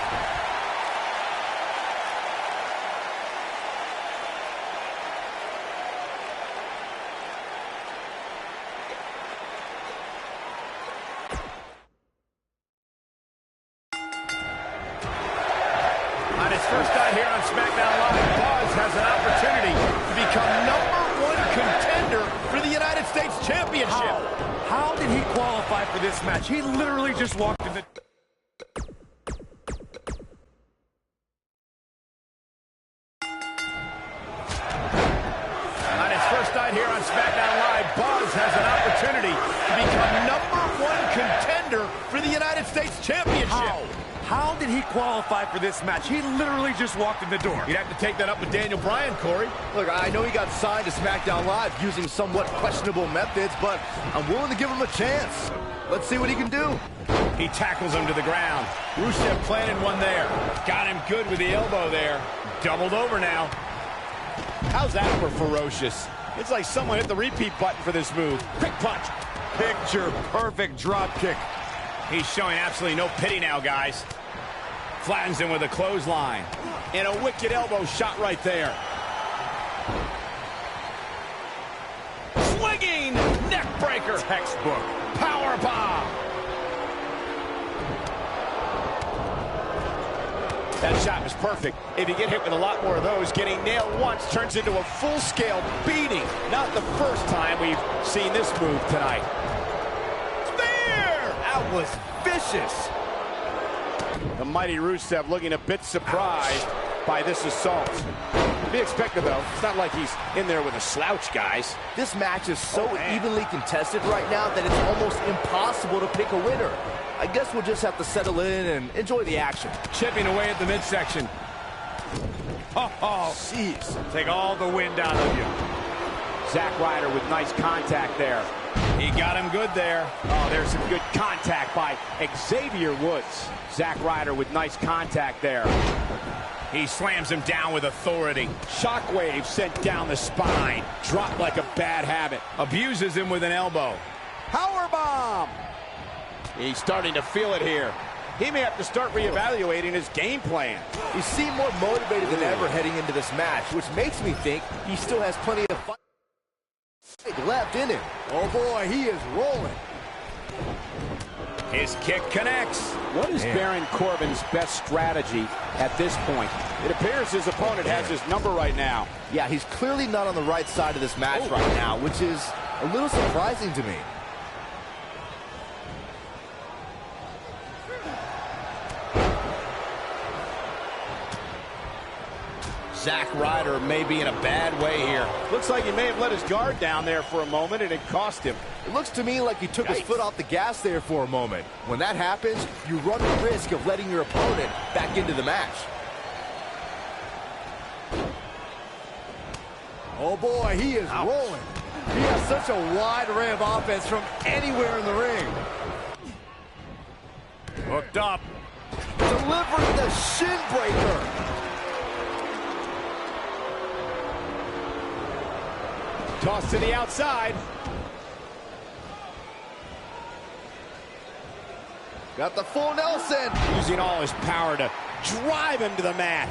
On his first night here on SmackDown Live, Buzz has an opportunity to become #1 contender for the United States Championship. How did he qualify for this match? He literally just walked in the... How did he qualify for this match? He literally just walked in the door. You'd have to take that up with Daniel Bryan, Corey. Look, I know he got signed to SmackDown Live using somewhat questionable methods, but I'm willing to give him a chance. Let's see what he can do. He tackles him to the ground. Rusev planted one there. Got him good with the elbow there. Doubled over now. How's that for ferocious? It's like someone hit the repeat button for this move. Quick punch. Picture perfect drop kick. He's showing absolutely no pity now, guys. Flattens him with a clothesline. And a wicked elbow shot right there. Swinging neck breaker. Textbook. Power bomb. That shot was perfect. If you get hit with a lot more of those, getting nailed once turns into a full-scale beating. Not the first time we've seen this move tonight. Spear! That was vicious. The mighty Rusev looking a bit surprised by this assault. To be expected, though. It's not like he's in there with a slouch, guys. This match is so evenly contested right now that it's almost impossible to pick a winner. I guess we'll just have to settle in and enjoy the action. Chipping away at the midsection. Oh, jeez. Take all the wind out of you. Zack Ryder with nice contact there. He got him good there. Oh, there's some good contact by Xavier Woods. Zack Ryder with nice contact there. He slams him down with authority. Shockwave sent down the spine. Dropped like a bad habit. Abuses him with an elbow. Powerbomb! He's starting to feel it here. He may have to start reevaluating his game plan. He seemed more motivated than ever heading into this match, which makes me think he still has plenty of fight left in him. Oh boy, he is rolling. His kick connects. What is Baron Corbin's best strategy at this point? It appears his opponent has his number right now. Yeah, he's clearly not on the right side of this match right now, which is a little surprising to me. Zack Ryder may be in a bad way here. Looks like he may have let his guard down there for a moment, and it cost him. It looks to me like he took his foot off the gas there for a moment. When that happens, you run the risk of letting your opponent back into the match. Oh boy, he is rolling. He has such a wide array of offense from anywhere in the ring. Hooked up. Delivering the shin breaker. Toss to the outside. Got the full Nelson. Using all his power to drive him to the mat.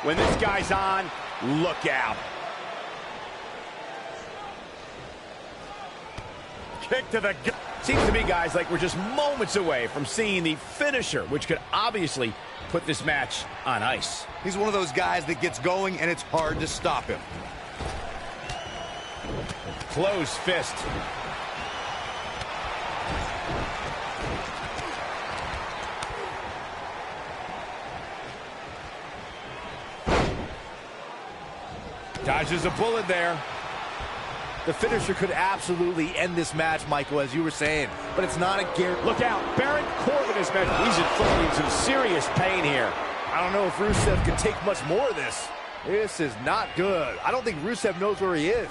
When this guy's on, look out. Kick to the gut. Seems to me, guys, like we're just moments away from seeing the finisher, which could obviously put this match on ice. He's one of those guys that gets going, and it's hard to stop him. Closed fist. Dodges a bullet there. The finisher could absolutely end this match, Michael, as you were saying, but it's not a guarantee. Look out, Baron Corbin is meant. He's inflicting some serious pain here. I don't know if Rusev can take much more of this. This is not good. I don't think Rusev knows where he is.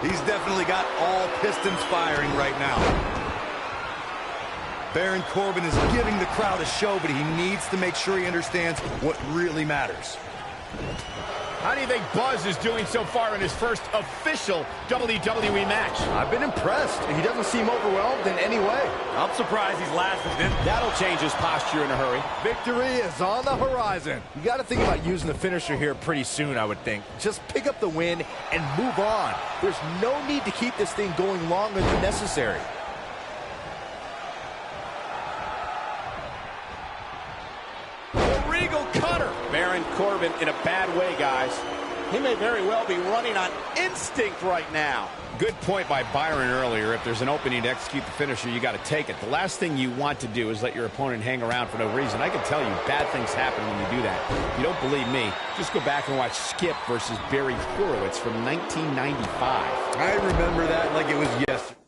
He's definitely got all pistons firing right now. Baron Corbin is giving the crowd a show, but he needs to make sure he understands what really matters. How do you think Buzz is doing so far in his first official WWE match? I've been impressed. He doesn't seem overwhelmed in any way. I'm surprised he's lasted this. That'll change his posture in a hurry. Victory is on the horizon. You got to think about using the finisher here pretty soon, I would think. Just pick up the win and move on. There's no need to keep this thing going longer than necessary. Regal cutter. Baron Corbin in a bad way, guys. He may very well be running on instinct right now. Good point by Byron earlier. If there's an opening to execute the finisher, you got to take it. The last thing you want to do is let your opponent hang around for no reason. I can tell you, bad things happen when you do that. If you don't believe me, just go back and watch Skip versus Barry Horowitz from 1995. I remember that like it was yesterday.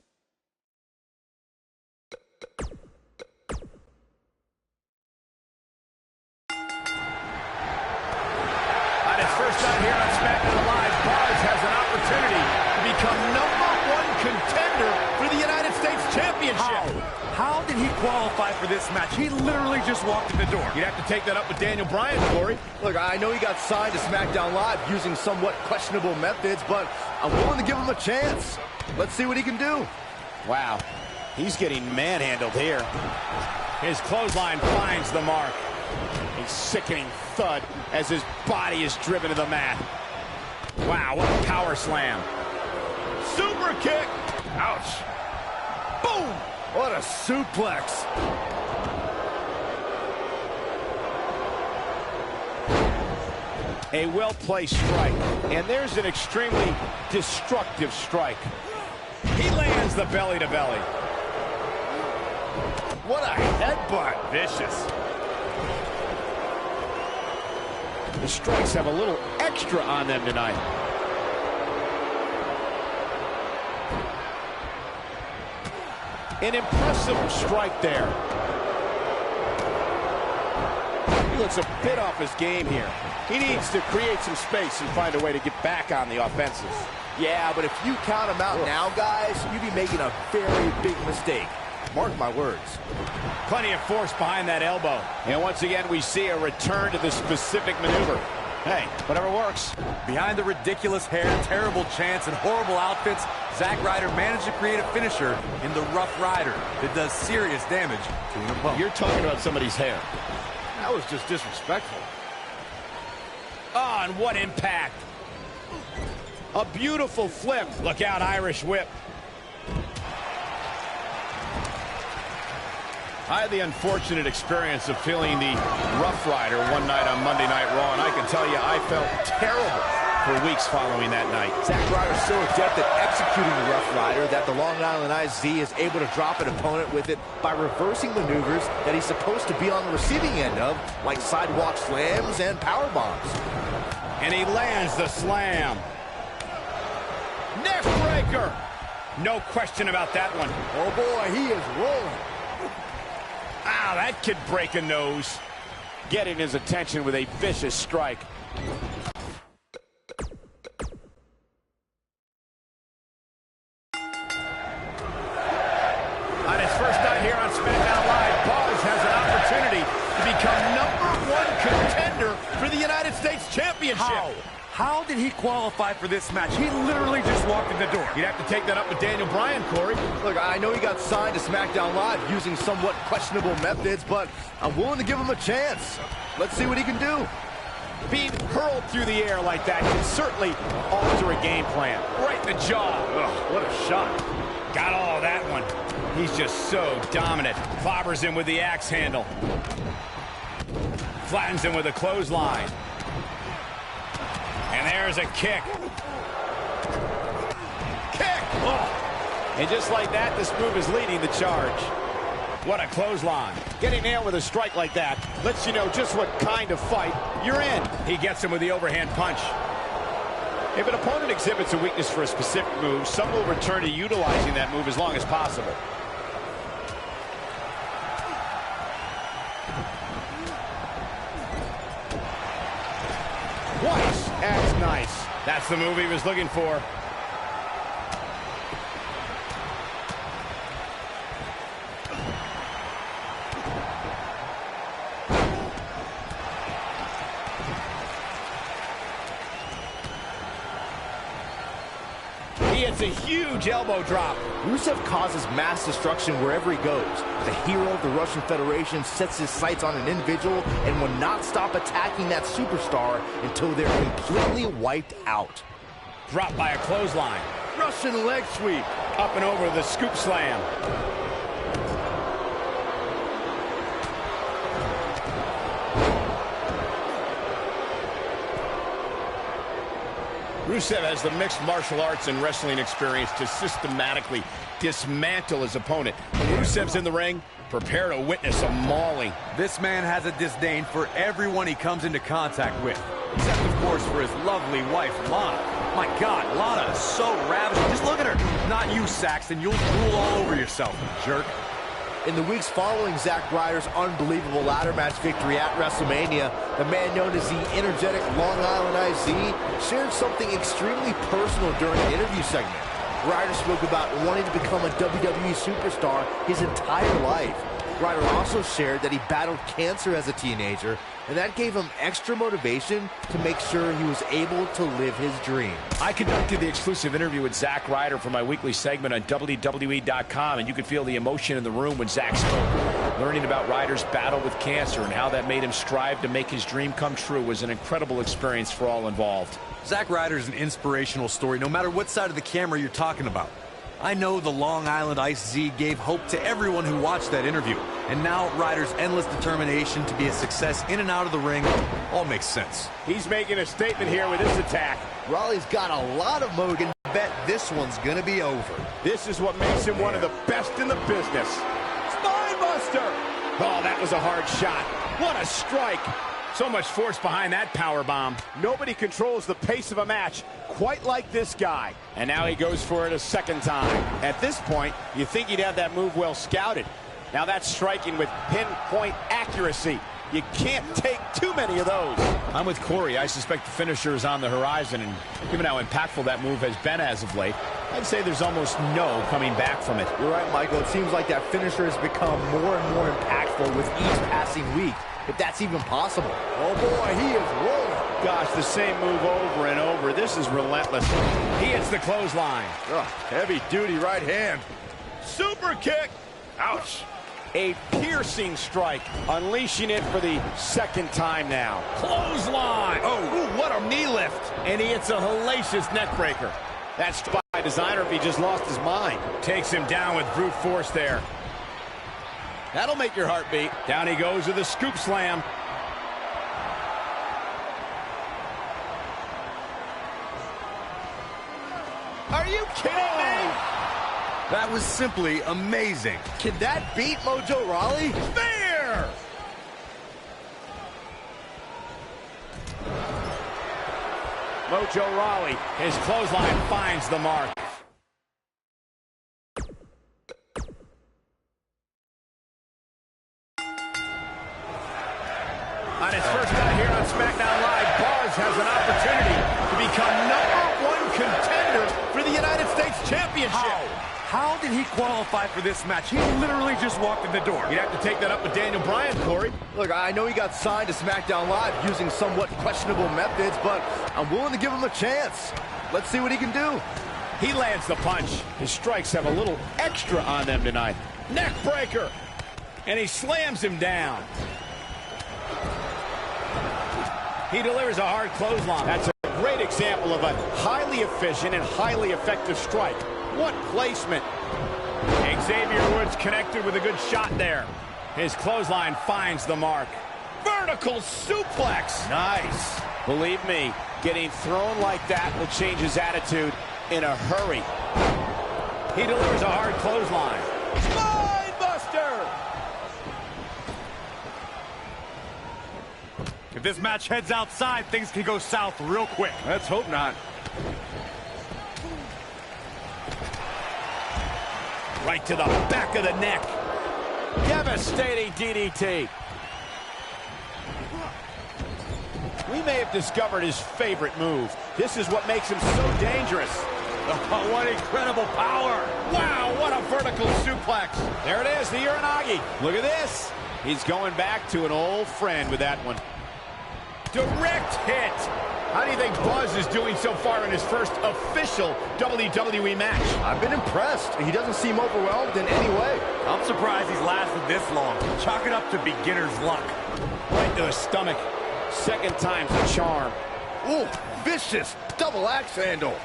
On his first time here on SmackDown Live, Buzz has an opportunity to become #1 contender for the United States Championship. How did he qualify for this match? He literally just walked in the door. You'd have to take that up with Daniel Bryan, Corey. Look, I know he got signed to SmackDown Live using somewhat questionable methods, but I'm willing to give him a chance. Let's see what he can do. Wow, he's getting manhandled here. His clothesline finds the mark. A sickening thud as his body is driven to the mat. Wow, what a power slam. Super kick. Ouch. Boom. What a suplex. A well-placed strike. And there's an extremely destructive strike. He lands the belly-to-belly. What a headbutt. Vicious. The strikes have a little extra on them tonight. An impressive strike there. He looks a bit off his game here. He needs to create some space and find a way to get back on the offensive. Yeah, but if you count him out now, guys, you'd be making a very big mistake. Mark my words. Plenty of force behind that elbow. And once again, we see a return to the specific maneuver. Hey, whatever works. Behind the ridiculous hair, terrible chants, and horrible outfits, Zack Ryder managed to create a finisher in the Rough Rider that does serious damage to an opponent. You're talking about somebody's hair. That was just disrespectful. Oh, and what impact. A beautiful flip. Look out, Irish whip. I had the unfortunate experience of feeling the Rough Rider one night on Monday Night Raw, and I can tell you I felt terrible for weeks following that night. Zack Ryder's so adept at executing the Rough Rider that the Long Island IZ is able to drop an opponent with it by reversing maneuvers that he's supposed to be on the receiving end of, like sidewalk slams and power bombs. And he lands the slam. Neck breaker. No question about that one. Oh boy, he is rolling. Ah, that could break a nose. Getting his attention with a vicious strike. On his first night here on SmackDown Live, Buzz has an opportunity to become #1 contender for the United States Championship. How did he qualify for this match? He literally just walked in the door. You'd have to take that up with Daniel Bryan, Corey. Look, I know he got signed to SmackDown Live using somewhat questionable methods, but I'm willing to give him a chance. Let's see what he can do. Being hurled through the air like that can certainly alter a game plan. Right in the jaw. Oh, what a shot. Got all of that one. He's just so dominant. Clobbers him with the axe handle. Flattens him with a clothesline. And there's a kick. Kick! Oh. And just like that, this move is leading the charge. What a clothesline. Getting nailed with a strike like that lets you know just what kind of fight you're in. He gets him with the overhand punch. If an opponent exhibits a weakness for a specific move, some will return to utilizing that move as long as possible. Twice. That's nice. That's the move he was looking for. He hits a huge elbow drop. Rusev causes mass destruction wherever he goes. The hero of the Russian Federation sets his sights on an individual and will not stop attacking that superstar until they're completely wiped out. Dropped by a clothesline. Russian leg sweep. Up and over the scoop slam. Rusev has the mixed martial arts and wrestling experience to systematically dismantle his opponent. When Rusev's in the ring, prepare to witness a mauling. This man has a disdain for everyone he comes into contact with, except, of course, for his lovely wife, Lana. My God, Lana is so ravishing. Just look at her. Not you, Saxton. You'll drool all over yourself, jerk. In the weeks following Zack Ryder's unbelievable ladder match victory at WrestleMania, the man known as the energetic Long Island IZ shared something extremely personal during an interview segment. Ryder spoke about wanting to become a WWE superstar his entire life. Ryder also shared that he battled cancer as a teenager, and that gave him extra motivation to make sure he was able to live his dream. I conducted the exclusive interview with Zack Ryder for my weekly segment on WWE.com, and you could feel the emotion in the room when Zack spoke. Learning about Ryder's battle with cancer and how that made him strive to make his dream come true was an incredible experience for all involved. Zack Ryder's an inspirational story, no matter what side of the camera you're talking about. I know the Long Island IZ gave hope to everyone who watched that interview. And now Ryder's endless determination to be a success in and out of the ring all makes sense. He's making a statement here with this attack. Raleigh's got a lot of Mogan. Bet this one's gonna be over. This is what makes him one of the best in the business. Spinebuster! Oh, that was a hard shot. What a strike! So much force behind that power bomb. Nobody controls the pace of a match quite like this guy. And now he goes for it a second time. At this point, you think he'd have that move well scouted. Now that's striking with pinpoint accuracy. You can't take too many of those. I'm with Corey. I suspect the finisher is on the horizon, and given how impactful that move has been as of late, I'd say there's almost no coming back from it. You're right, Michael. It seems like that finisher has become more and more impactful with each passing week, if that's even possible. Oh boy, he is rolling. Gosh, the same move over and over. This is relentless. He hits the clothesline. Heavy duty right hand. Super kick. Ouch. A piercing strike, unleashing it for the second time now. Clothesline. Oh, ooh, what a knee lift. And he hits a hellacious neck breaker. That's by design, or if he just lost his mind. Takes him down with brute force there. That'll make your heart beat. Down he goes with a scoop slam. Are you kidding me? That was simply amazing. Can that beat Mojo Rawley? Spear! Mojo Rawley, his clothesline finds the mark. On his first night here on SmackDown Live, Buzz has an opportunity to become #1 contender for the United States Championship. How did he qualify for this match? He literally just walked in the door. You'd have to take that up with Daniel Bryan, Corey. Look, I know he got signed to SmackDown Live using somewhat questionable methods, but I'm willing to give him a chance. Let's see what he can do. He lands the punch. His strikes have a little extra on them tonight. Neck breaker. And he slams him down. He delivers a hard clothesline. That's a great example of a highly efficient and highly effective strike. What placement. Xavier Woods connected with a good shot there. His clothesline finds the mark. Vertical suplex. Nice. Believe me, getting thrown like that will change his attitude in a hurry. He delivers a hard clothesline. Spinebuster! If this match heads outside, things can go south real quick. Let's hope not. Right to the back of the neck. Devastating DDT. We may have discovered his favorite move. This is what makes him so dangerous. Oh, what incredible power. Wow, what a vertical suplex. There it is, the Uranagi. Look at this. He's going back to an old friend with that one. Direct hit. How do you think Buzz is doing so far in his first official WWE match? I've been impressed. He doesn't seem overwhelmed in any way. I'm surprised he's lasted this long. Chalk it up to beginner's luck. Right to his stomach. Second time's a charm. Ooh, vicious double axe handle.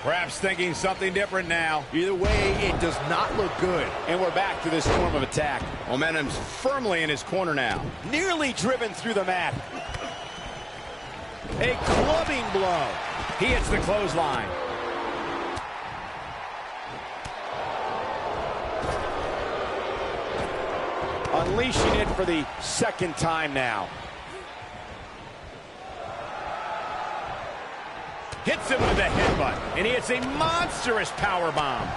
Perhaps thinking something different now. Either way, it does not look good. And we're back to this form of attack. Momentum's firmly in his corner now. Nearly driven through the mat. A clubbing blow. He hits the clothesline. Unleashing it for the second time now. Hits him with a headbutt, and he hits a monstrous powerbomb.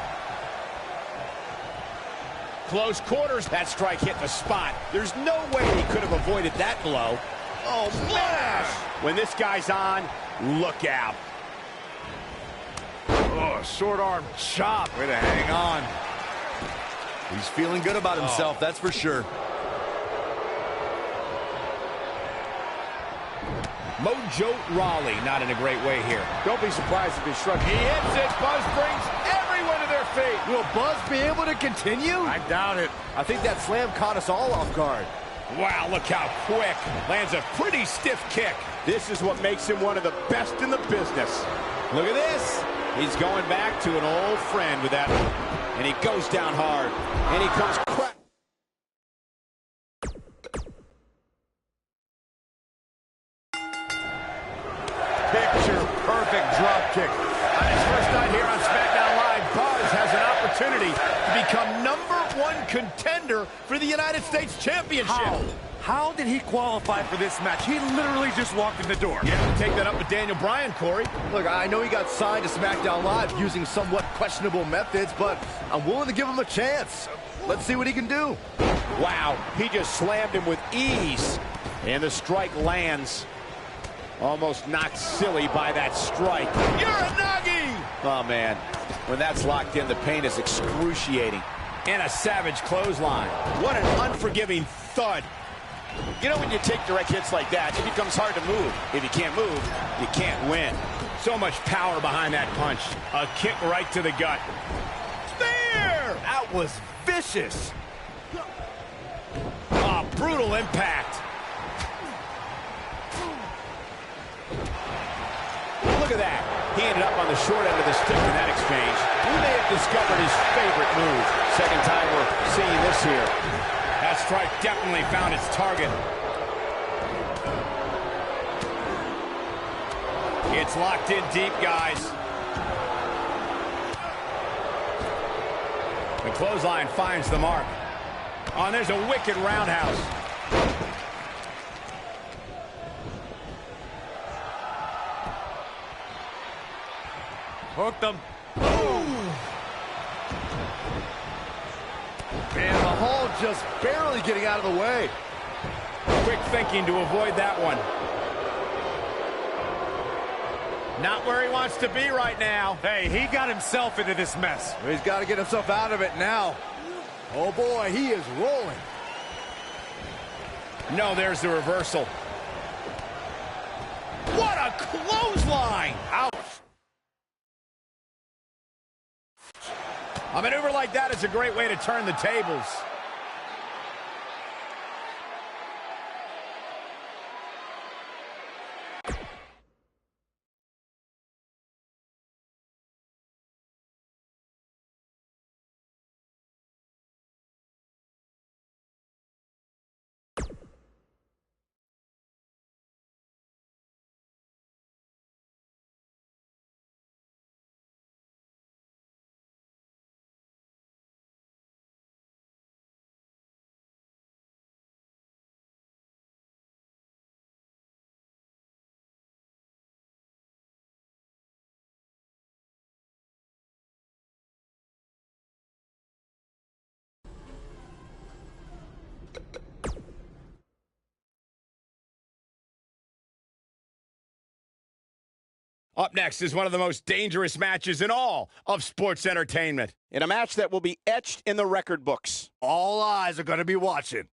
Close quarters. That strike hit the spot. There's no way he could have avoided that blow. Oh, smash! When this guy's on, look out. Oh, short arm chop. Way to hang on. He's feeling good about himself, that's for sure. Mojo Rawley not in a great way here. Don't be surprised if he's struck. He hits it. Buzz brings everyone to their feet. Will Buzz be able to continue? I doubt it. I think that slam caught us all off guard. Wow, look how quick. Lands a pretty stiff kick. This is what makes him one of the best in the business. Look at this. He's going back to an old friend with that. And he goes down hard. And he comes crack. Picture-perfect drop kick. On his first night here on SmackDown Live, Buzz has an opportunity to become #1 contender for the United States Championship. How did he qualify for this match? He literally just walked in the door. You have to take that up with Daniel Bryan, Corey. Look, I know he got signed to SmackDown Live using somewhat questionable methods, but I'm willing to give him a chance. Let's see what he can do. Wow, he just slammed him with ease. And the strike lands. Almost knocked silly by that strike. Uranagi! Oh, man. When that's locked in, the pain is excruciating. And a savage clothesline. What an unforgiving thud. You know, when you take direct hits like that, it becomes hard to move. If you can't move, you can't win. So much power behind that punch. A kick right to the gut. Spear! That was vicious. Oh, brutal impact. Look at that. He ended up on the short end of the stick in that exchange. He may have discovered his favorite move. Second time we're seeing this here. That strike definitely found its target. It's locked in deep, guys. The clothesline finds the mark. Oh, and there's a wicked roundhouse. Hooked him. Man, Mahal just barely getting out of the way. Quick thinking to avoid that one. Not where he wants to be right now. Hey, he got himself into this mess. He's got to get himself out of it now. Oh, boy, he is rolling. No, there's the reversal. What a clothesline! Ouch! A maneuver like that is a great way to turn the tables. Up next is one of the most dangerous matches in all of sports entertainment. In a match that will be etched in the record books. All eyes are going to be watching.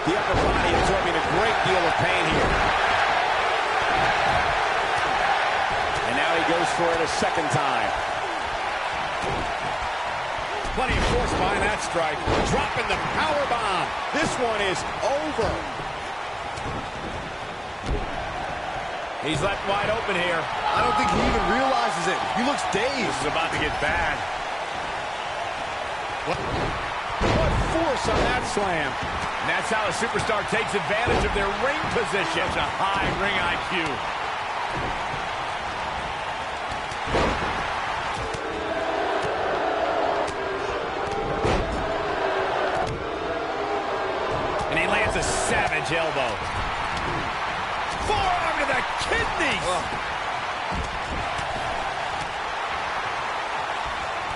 The upper body absorbing a great deal of pain here. And now he goes for it a second time. Plenty of force behind that strike. Dropping the power bomb. This one is over. He's left wide open here. I don't think he even realizes it. He looks dazed. This is about to get bad. What force on that slam. And that's how a superstar takes advantage of their ring position. Such a high ring IQ. And he lands a savage elbow. Forearm to the kidneys.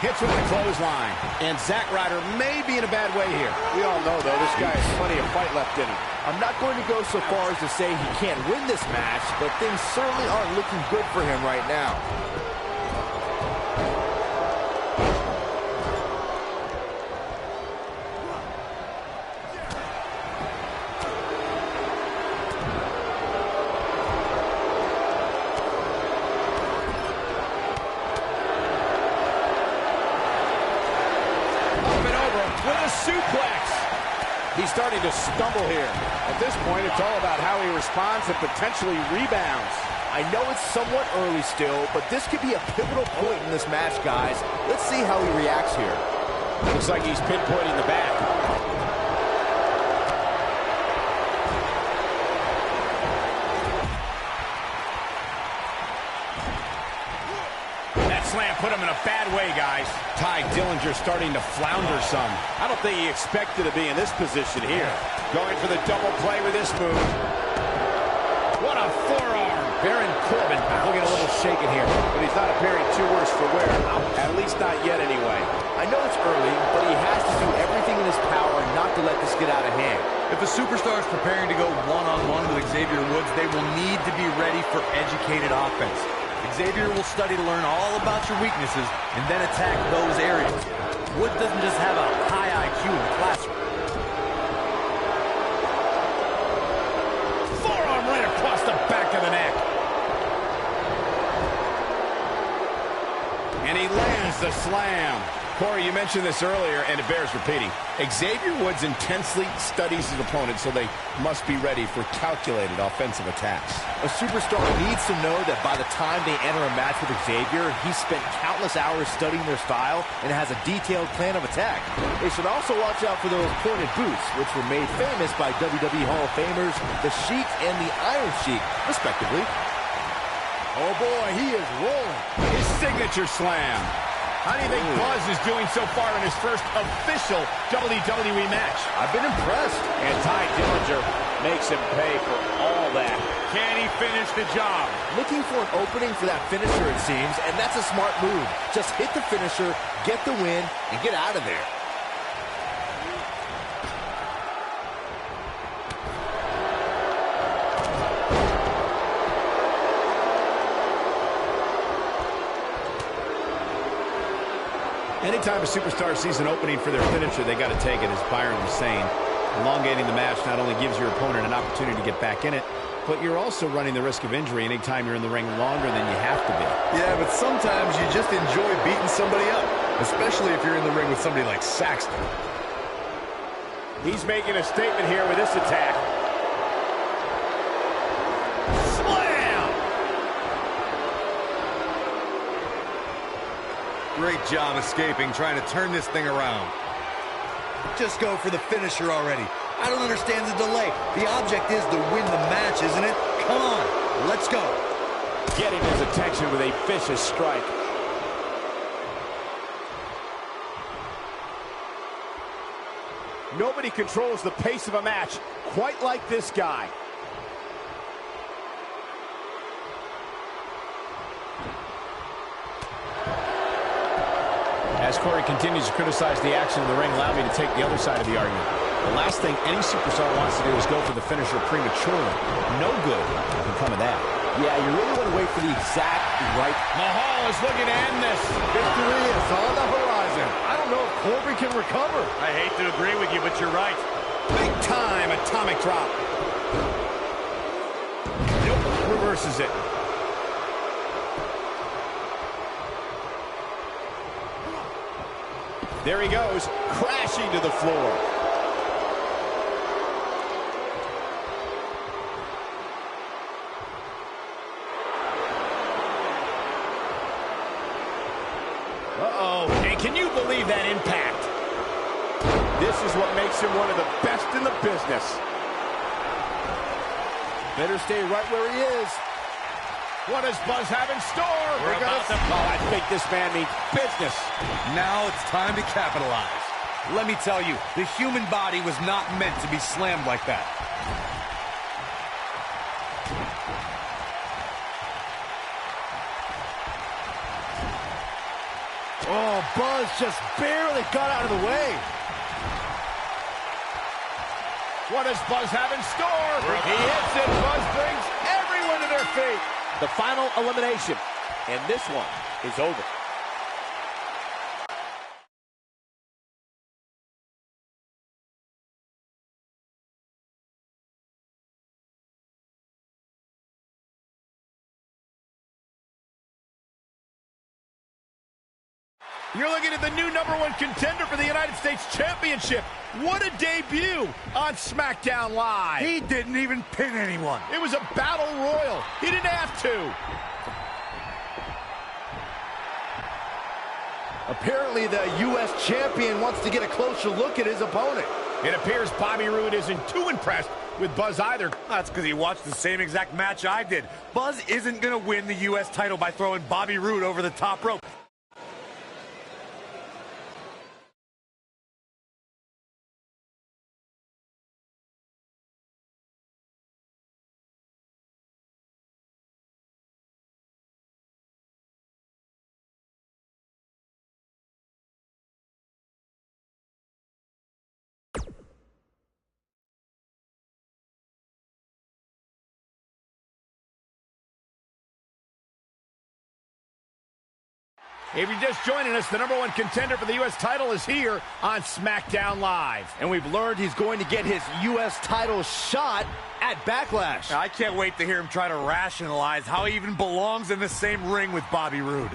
Hits with a clothesline. And Zack Ryder may be in a bad way here. We all know, though, this guy has plenty of fight left in him. I'm not going to go so far as to say he can't win this match, but things certainly aren't looking good for him right now. He's starting to stumble here. At this point, it's all about how he responds and potentially rebounds. I know it's somewhat early still, but this could be a pivotal point in this match, guys. Let's see how he reacts here. Looks like he's pinpointing the back. That slam put him in a bad way, guys. Ty Dillinger starting to flounder some. I don't think he expected to be in this position here. Going for the double play with this move. What a forearm. Baron Corbin looking a little shaken here, but he's not appearing too worse for wear. At least not yet anyway. I know it's early, but he has to do everything in his power not to let this get out of hand. If a superstar is preparing to go one-on-one with Xavier Woods, they will need to be ready for educated offense. Xavier will study to learn all about your weaknesses and then attack those areas. Woods doesn't just have a high IQ in the classroom. Forearm right across the back of the neck. And he lands the slam. Corey, you mentioned this earlier, and it bears repeating. Xavier Woods intensely studies his opponent, so they must be ready for calculated offensive attacks. A superstar needs to know that by the time they enter a match with Xavier, he's spent countless hours studying their style and has a detailed plan of attack. They should also watch out for those pointed boots, which were made famous by WWE Hall of Famers, the Sheik and the Iron Sheik, respectively. Oh boy, he is rolling. His signature slam. How do you think Buzz is doing so far in his first official WWE match? I've been impressed. And Ty Dillinger makes him pay for all that. Can he finish the job? Looking for an opening for that finisher, it seems, and that's a smart move. Just hit the finisher, get the win, and get out of there. Anytime a superstar sees an opening for their finisher, they got to take it, as Byron was saying. Elongating the match not only gives your opponent an opportunity to get back in it, but you're also running the risk of injury anytime you're in the ring longer than you have to be. Yeah, but sometimes you just enjoy beating somebody up, especially if you're in the ring with somebody like Saxton. He's making a statement here with this attack. Great job escaping, trying to turn this thing around. Just go for the finisher already. I don't understand the delay. The object is to win the match, isn't it? Come on, let's go. Getting his attention with a vicious strike. Nobody controls the pace of a match quite like this guy. As Corey continues to criticize the action in the ring, allow me to take the other side of the argument. The last thing any superstar wants to do is go for the finisher prematurely. No good can come of that. Yeah, you really want to wait for the exact right... Mahal is looking to end this. Victory is on the horizon. I don't know if Corbin can recover. I hate to agree with you, but you're right. Big time atomic drop. Nope, reverses it. There he goes, crashing to the floor. Uh-oh, and can you believe that impact? This is what makes him one of the best in the business. Better stay right where he is. What does Buzz have in store? We're about to... Oh, I think this man means business. Now it's time to capitalize. Let me tell you, the human body was not meant to be slammed like that. Oh, Buzz just barely got out of the way. What does Buzz have in store? He hits it. Buzz brings everyone to their feet. The final elimination, and this one is over. You're looking at the new #1 contender for the United States Championship. What a debut on SmackDown Live. He didn't even pin anyone. It was a battle royal. He didn't have to. Apparently the U.S. champion wants to get a closer look at his opponent. It appears Bobby Roode isn't too impressed with Buzz either. That's because he watched the same exact match I did. Buzz isn't going to win the U.S. title by throwing Bobby Roode over the top rope. If you're just joining us, the #1 contender for the U.S. title is here on SmackDown Live. And we've learned he's going to get his U.S. title shot at Backlash. I can't wait to hear him try to rationalize how he even belongs in the same ring with Bobby Roode.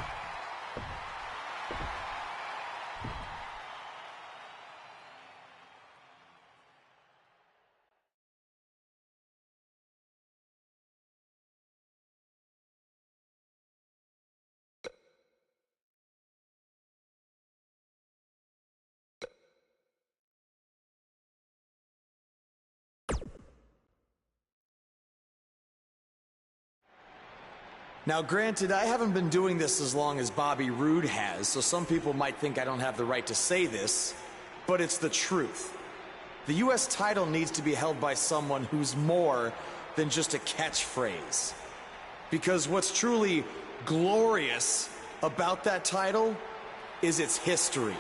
Now, granted, I haven't been doing this as long as Bobby Roode has, so some people might think I don't have the right to say this, but it's the truth. The U.S. title needs to be held by someone who's more than just a catchphrase. Because what's truly glorious about that title is its history.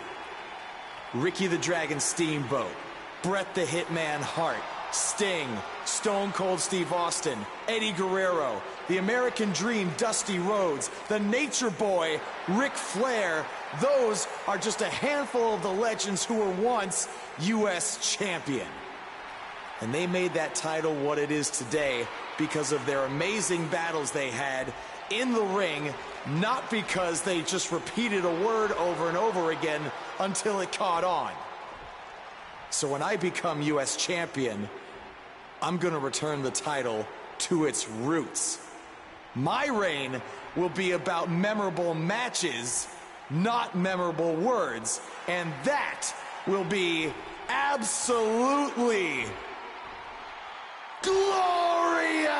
Ricky the Dragon Steamboat, Bret the Hitman Hart, Sting, Stone Cold Steve Austin, Eddie Guerrero, the American Dream Dusty Rhodes, the Nature Boy Ric Flair. Those are just a handful of the legends who were once U.S. champion. And they made that title what it is today because of their amazing battles they had in the ring, not because they just repeated a word over and over again until it caught on. So when I become U.S. champion, I'm going to return the title to its roots. My reign will be about memorable matches, not memorable words, and that will be absolutely glorious!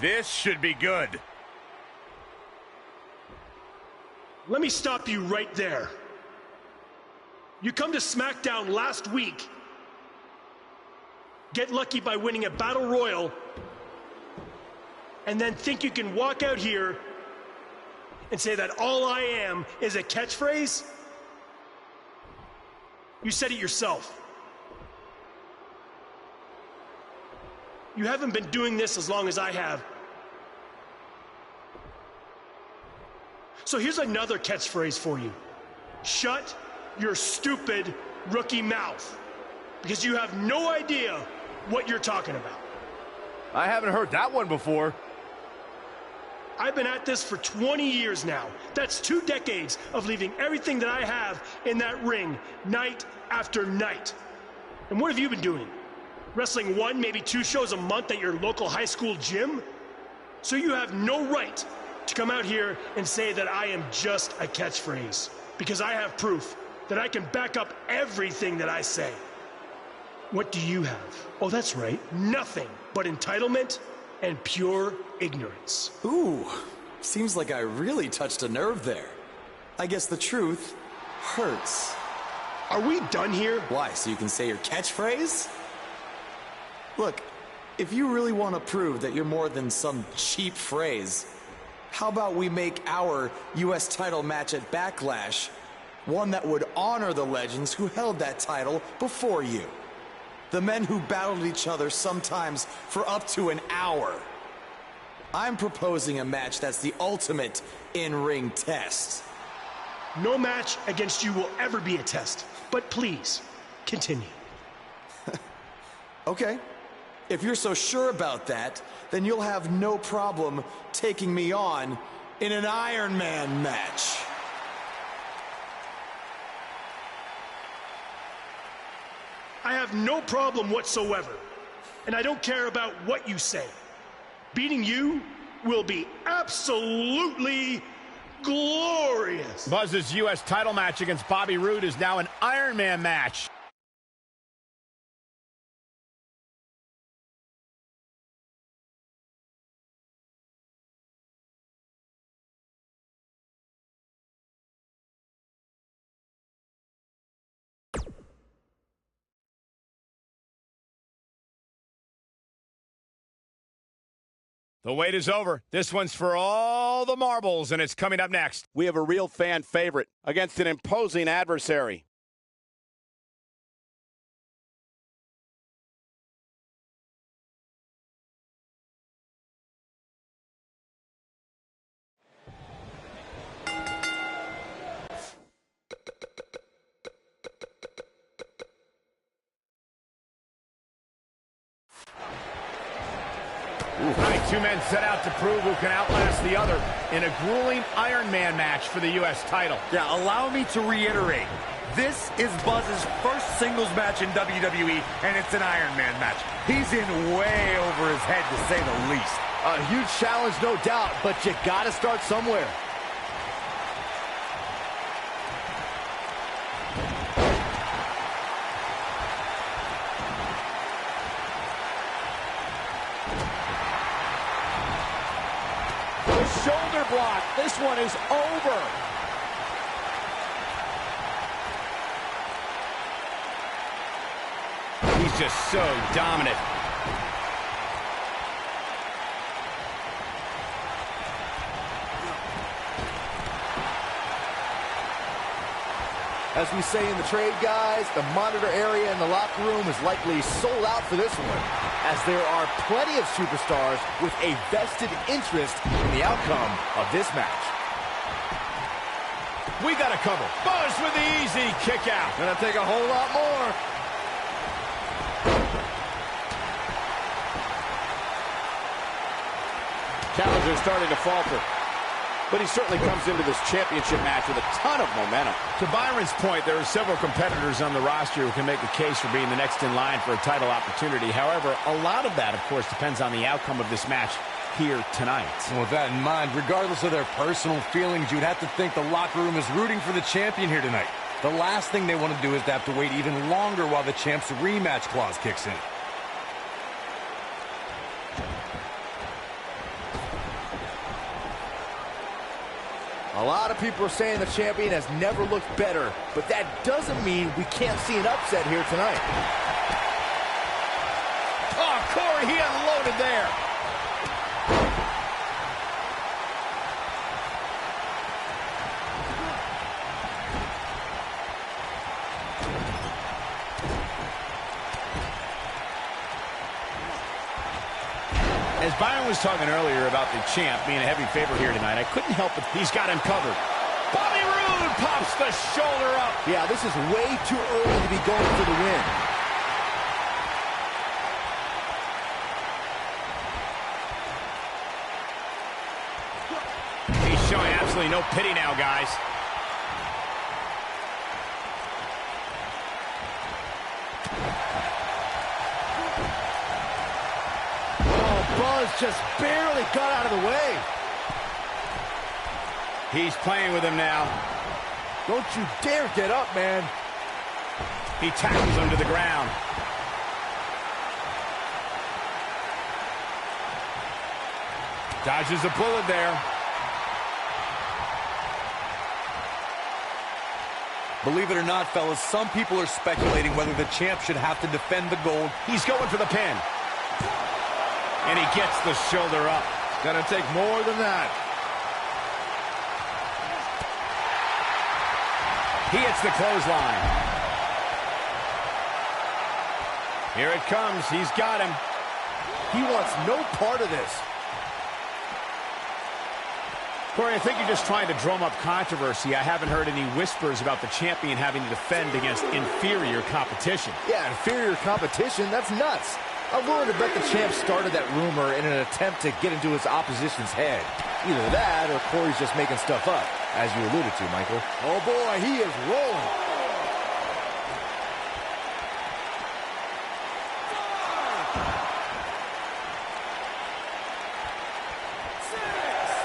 This should be good. Let me stop you right there. You come to SmackDown last week, get lucky by winning a Battle Royal, and then think you can walk out here and say that all I am is a catchphrase? You said it yourself. You haven't been doing this as long as I have. So here's another catchphrase for you. Shut your stupid rookie mouth, because you have no idea what you're talking about. I haven't heard that one before. I've been at this for 20 years now. That's 2 decades of leaving everything that I have in that ring night after night. And what have you been doing? Wrestling 1, maybe 2 shows a month at your local high school gym? So you have no right to come out here and say that I am just a catchphrase, because I have proof that I can back up everything that I say. What do you have? Oh, that's right, nothing but entitlement and pure ignorance. Ooh, seems like I really touched a nerve there. I guess the truth hurts. Are we done here? Why, so you can say your catchphrase? Look, if you really want to prove that you're more than some cheap phrase, how about we make our U.S. title match at Backlash one that would honor the legends who held that title before you? The men who battled each other sometimes for up to an hour. I'm proposing a match that's the ultimate in-ring test. No match against you will ever be a test, but please, continue. Okay. If you're so sure about that, then you'll have no problem taking me on in an Iron Man match. I have no problem whatsoever, and I don't care about what you say. Beating you will be absolutely glorious. Buzz's U.S. title match against Bobby Roode is now an Iron Man match. The wait is over. This one's for all the marbles, and it's coming up next. We have a real fan favorite against an imposing adversary. Two men set out to prove who can outlast the other in a grueling Iron Man match for the U.S. title. Yeah, allow me to reiterate. This is Buzz's first singles match in WWE, and it's an Iron Man match. He's in way over his head, to say the least. A huge challenge, no doubt, but you gotta start somewhere. Shoulder block. This one is over. He's just so dominant. As we say in the trade, guys, the monitor area in the locker room is likely sold out for this one, as there are plenty of superstars with a vested interest in the outcome of this match. We got to cover. Buzz with the easy kick out. Gonna take a whole lot more. Challenger starting to falter, but he certainly comes into this championship match with a ton of momentum. To Byron's point, there are several competitors on the roster who can make a case for being the next in line for a title opportunity. However, a lot of that, of course, depends on the outcome of this match here tonight. And with that in mind, regardless of their personal feelings, you'd have to think the locker room is rooting for the champion here tonight. The last thing they want to do is to have to wait even longer while the champ's rematch clause kicks in. A lot of people are saying the champion has never looked better, but that doesn't mean we can't see an upset here tonight. Oh, Corey, he unloaded there. As Byron was talking earlier about the champ being a heavy favorite here tonight, I couldn't help but he's got him covered. Bobby Roode pops the shoulder up. Yeah, this is way too early to be going for the win. Absolutely no pity now, guys. Oh, Buzz just barely got out of the way. He's playing with him now. Don't you dare get up, man. He tackles him to the ground. Dodges a bullet there. Believe it or not, fellas, some people are speculating whether the champ should have to defend the gold. He's going for the pin. And he gets the shoulder up. Gonna take more than that. He hits the clothesline. Here it comes. He's got him. He wants no part of this. Corey, I think you're just trying to drum up controversy. I haven't heard any whispers about the champion having to defend against inferior competition. Yeah, inferior competition? That's nuts. I'm willing to bet the champ started that rumor in an attempt to get into his opposition's head. Either that or Corey's just making stuff up, as you alluded to, Michael. Oh boy, he is rolling.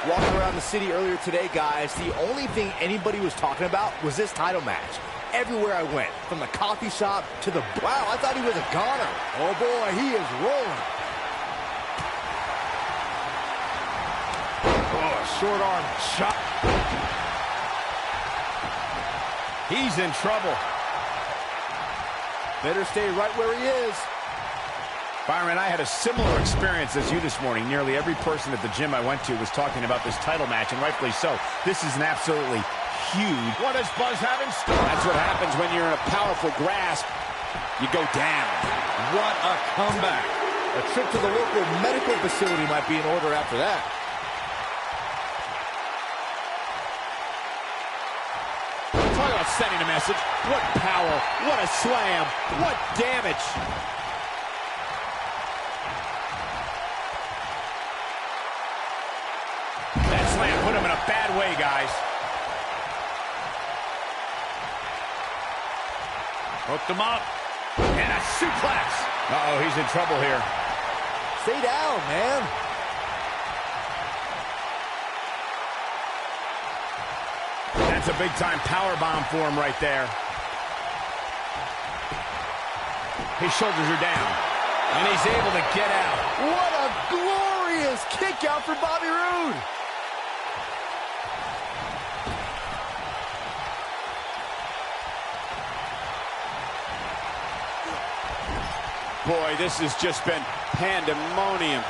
Walking around the city earlier today, guys, the only thing anybody was talking about was this title match. Everywhere I went, from the coffee shop to the... Wow, I thought he was a goner. Oh boy, he is rolling. Oh, short arm shot. He's in trouble. Better stay right where he is. Byron, I had a similar experience as you this morning. Nearly every person at the gym I went to was talking about this title match, and rightfully so. This is an absolutely huge... What does Buzz have in store? That's what happens when you're in a powerful grasp. You go down. What a comeback. A trip to the local medical facility might be in order after that. Talk about sending a message. What power. What a slam. What damage. That slam put him in a bad way, guys. Hooked him up. And a suplex. Uh-oh, he's in trouble here. Stay down, man. That's a big-time powerbomb for him right there. His shoulders are down. And he's able to get out. What a glorious kick out for Bobby Roode. Boy, this has just been pandemonium.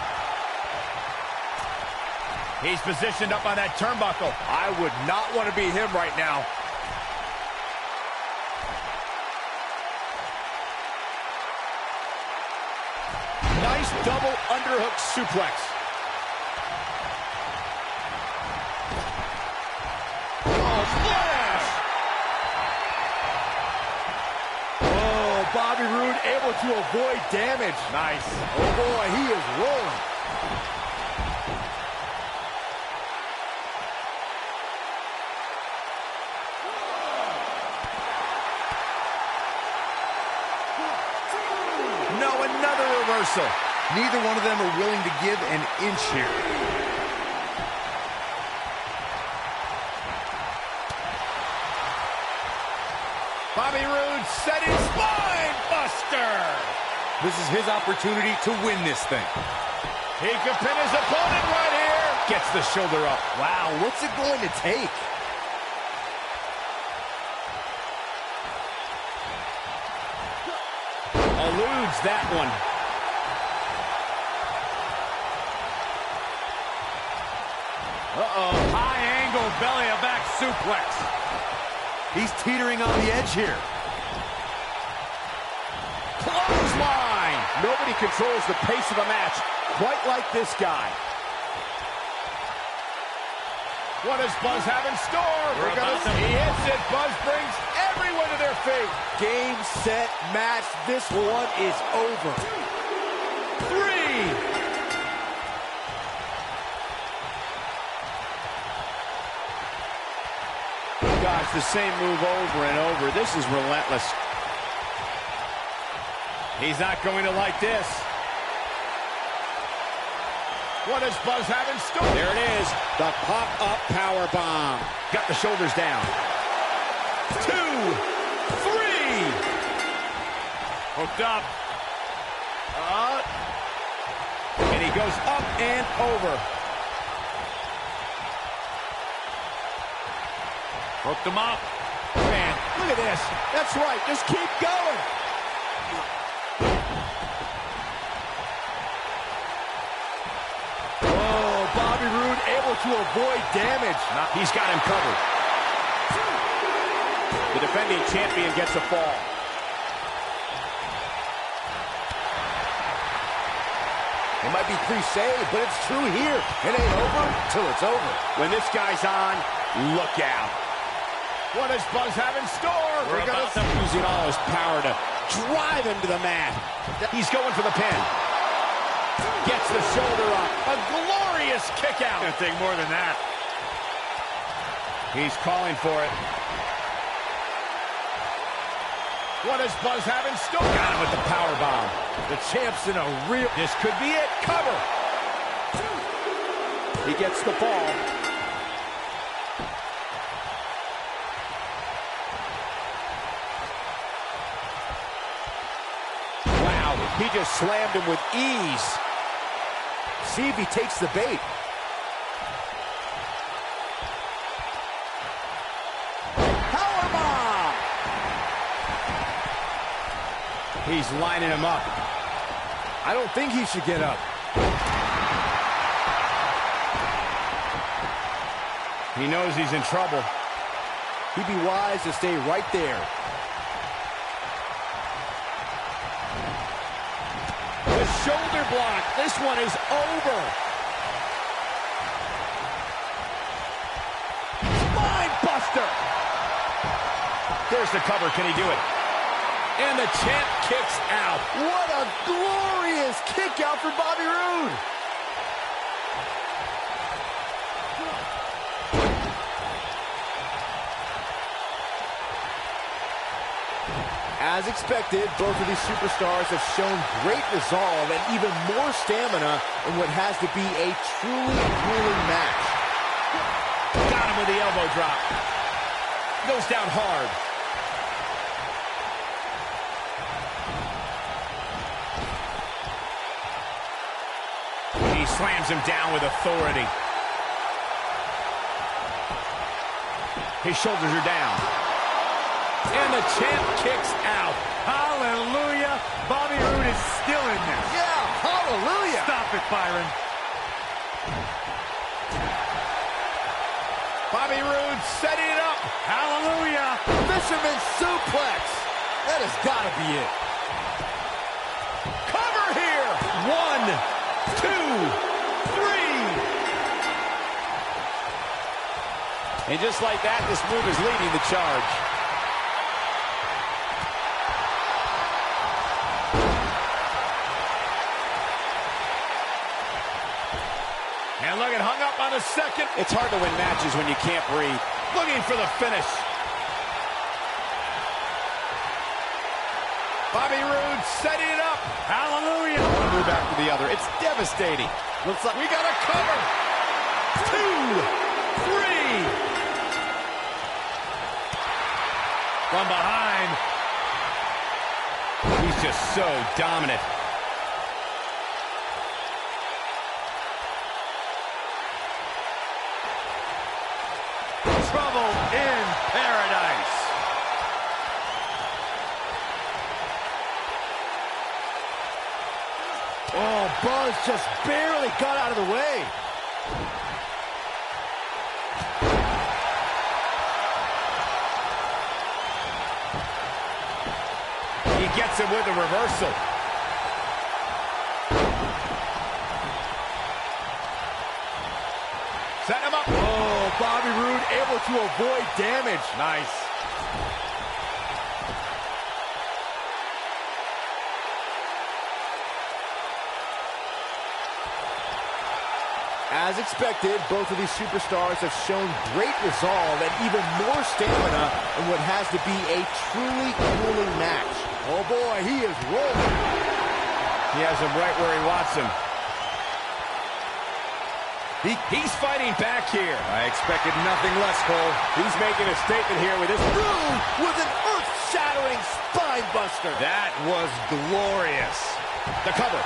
He's positioned up on that turnbuckle. I would not want to be him right now. Nice double underhook suplex. Oh, splash! Oh, Bobby Roode able to avoid damage. Nice. Oh boy, he is rolling. Reversal. Neither one of them are willing to give an inch here. Bobby Roode setting spine buster. This is his opportunity to win this thing. He could pin his opponent right here. Gets the shoulder up. Wow, what's it going to take? Eludes that one. Uh-oh, high angle belly-to-back suplex. He's teetering on the edge here. Clothesline! Nobody controls the pace of a match quite like this guy. What does Buzz have in store? He hits it. Buzz brings everyone to their feet. Game, set, match. This one is over. 3. gosh, the same move over and over. This is relentless. He's not going to like this. What does Buzz have in store? There it is, the pop-up power bomb. Got the shoulders down. 2, 3. Hooked up. And he goes up and over. Hooked him up. Man, look at this. That's right, just keep going. Bobby Roode able to avoid damage. He's got him covered. The defending champion gets a fall. It might be cliche, but it's true here. It ain't over till it's over. When this guy's on, look out. What does Buzz have in store? We're about to using all his power to drive him to the mat. He's going for the pin. Gets the shoulder up. A glorious kick out. Gonna take more than that. He's calling for it. What does Buzz have in store? Got him with the power bomb. The champ's in a real... This could be it. Cover. He gets the fall. Wow, he just slammed him with ease. See if he takes the bait. Powerbomb! He's lining him up. I don't think he should get up. He knows he's in trouble. He'd be wise to stay right there. The shoulder block. This one is over. Spine buster. There's the cover. Can he do it? And the champ kicks out. What a glorious kick out for Bobby Roode. As expected, both of these superstars have shown great resolve and even more stamina in what has to be a truly grueling match. Got him with the elbow drop. Goes down hard. He slams him down with authority. His shoulders are down. And the champ kicks out. Hallelujah. Bobby Roode is still in this. Yeah, hallelujah. Stop it, Byron. Bobby Roode setting it up. Hallelujah. Fisherman suplex. That has got to be it. Cover here. 1, 2, 3. And just like that, this move is leading the charge. And look at hung up on a second. It's hard to win matches when you can't breathe. Looking for the finish. Bobby Roode setting it up. Hallelujah. One move after the other. It's devastating. Looks like we got a cover. 2, 3. From behind. He's just so dominant. Trouble in paradise. Oh, Buzz just barely got out of the way. He gets him with a reversal. Set him up. Oh, Bobby Roode able to avoid damage. Nice. As expected, both of these superstars have shown great resolve and even more stamina in what has to be a truly grueling match. Oh boy, he is rolling. He has him right where he wants him. He's fighting back here. I expected nothing less, Cole. He's making a statement here with this. Through with an earth-shattering spine buster. That was glorious. The cover.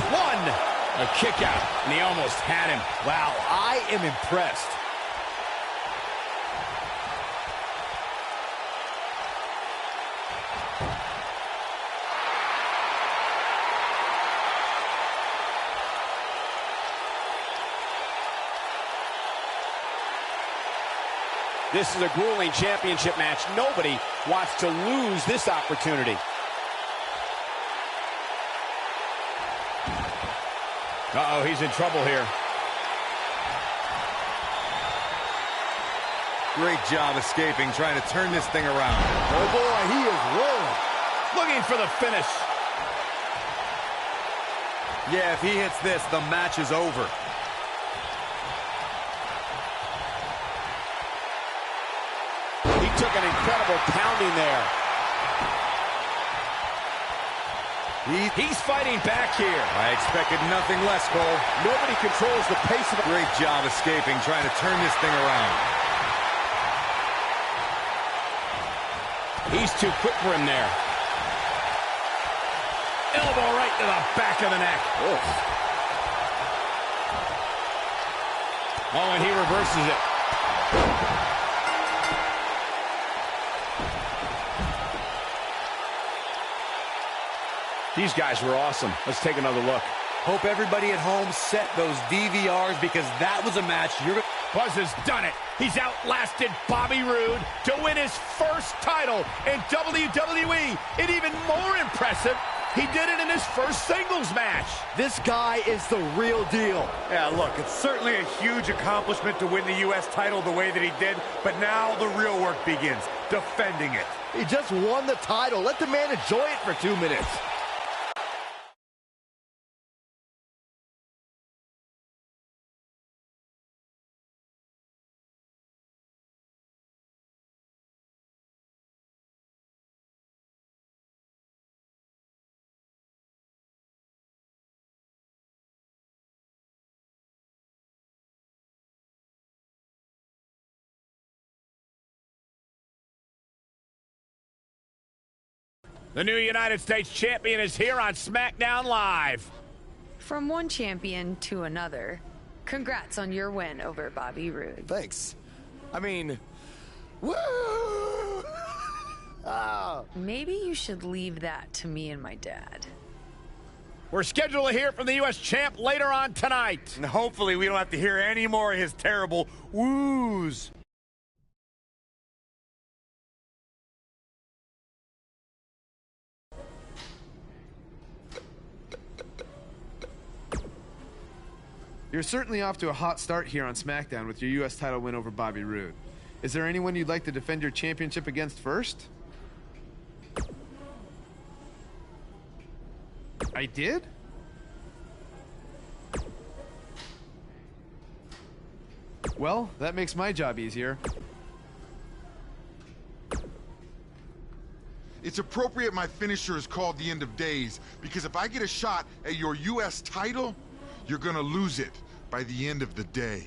One. A kick out, and he almost had him. Wow, I am impressed. This is a grueling championship match. Nobody wants to lose this opportunity. Uh-oh, he's in trouble here. Great job escaping, trying to turn this thing around. Oh boy, he is rolling. Looking for the finish. Yeah, if he hits this, the match is over. He took an incredible pounding there. He's fighting back here. I expected nothing less, Cole. Nobody controls the pace of it. Great job escaping, trying to turn this thing around. He's too quick for him there. Elbow right to the back of the neck. Oh, and he reverses it. These guys were awesome. Let's take another look. Hope everybody at home set those DVRs because that was a match you're... Buzz has done it. He's outlasted Bobby Roode to win his first title in WWE. And even more impressive, he did it in his first singles match. This guy is the real deal. Yeah, look, it's certainly a huge accomplishment to win the U.S. title the way that he did, but now the real work begins, defending it. He just won the title. Let the man enjoy it for 2 minutes. The new United States champion is here on SmackDown Live. From one champion to another, congrats on your win over Bobby Roode. Thanks. I mean, woo! Oh. Maybe you should leave that to me and my dad. We're scheduled to hear from the U.S. champ later on tonight. And hopefully we don't have to hear any more of his terrible woos. You're certainly off to a hot start here on SmackDown with your U.S. title win over Bobby Roode. Is there anyone you'd like to defend your championship against first? I did? Well, that makes my job easier. It's appropriate my finisher is called the End of Days, because if I get a shot at your U.S. title, you're gonna lose it by the end of the day.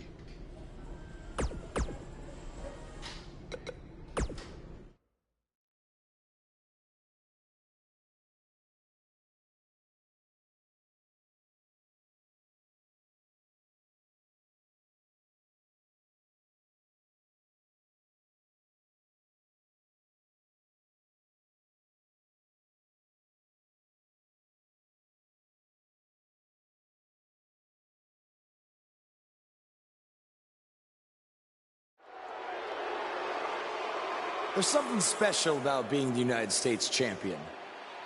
There's something special about being the United States champion.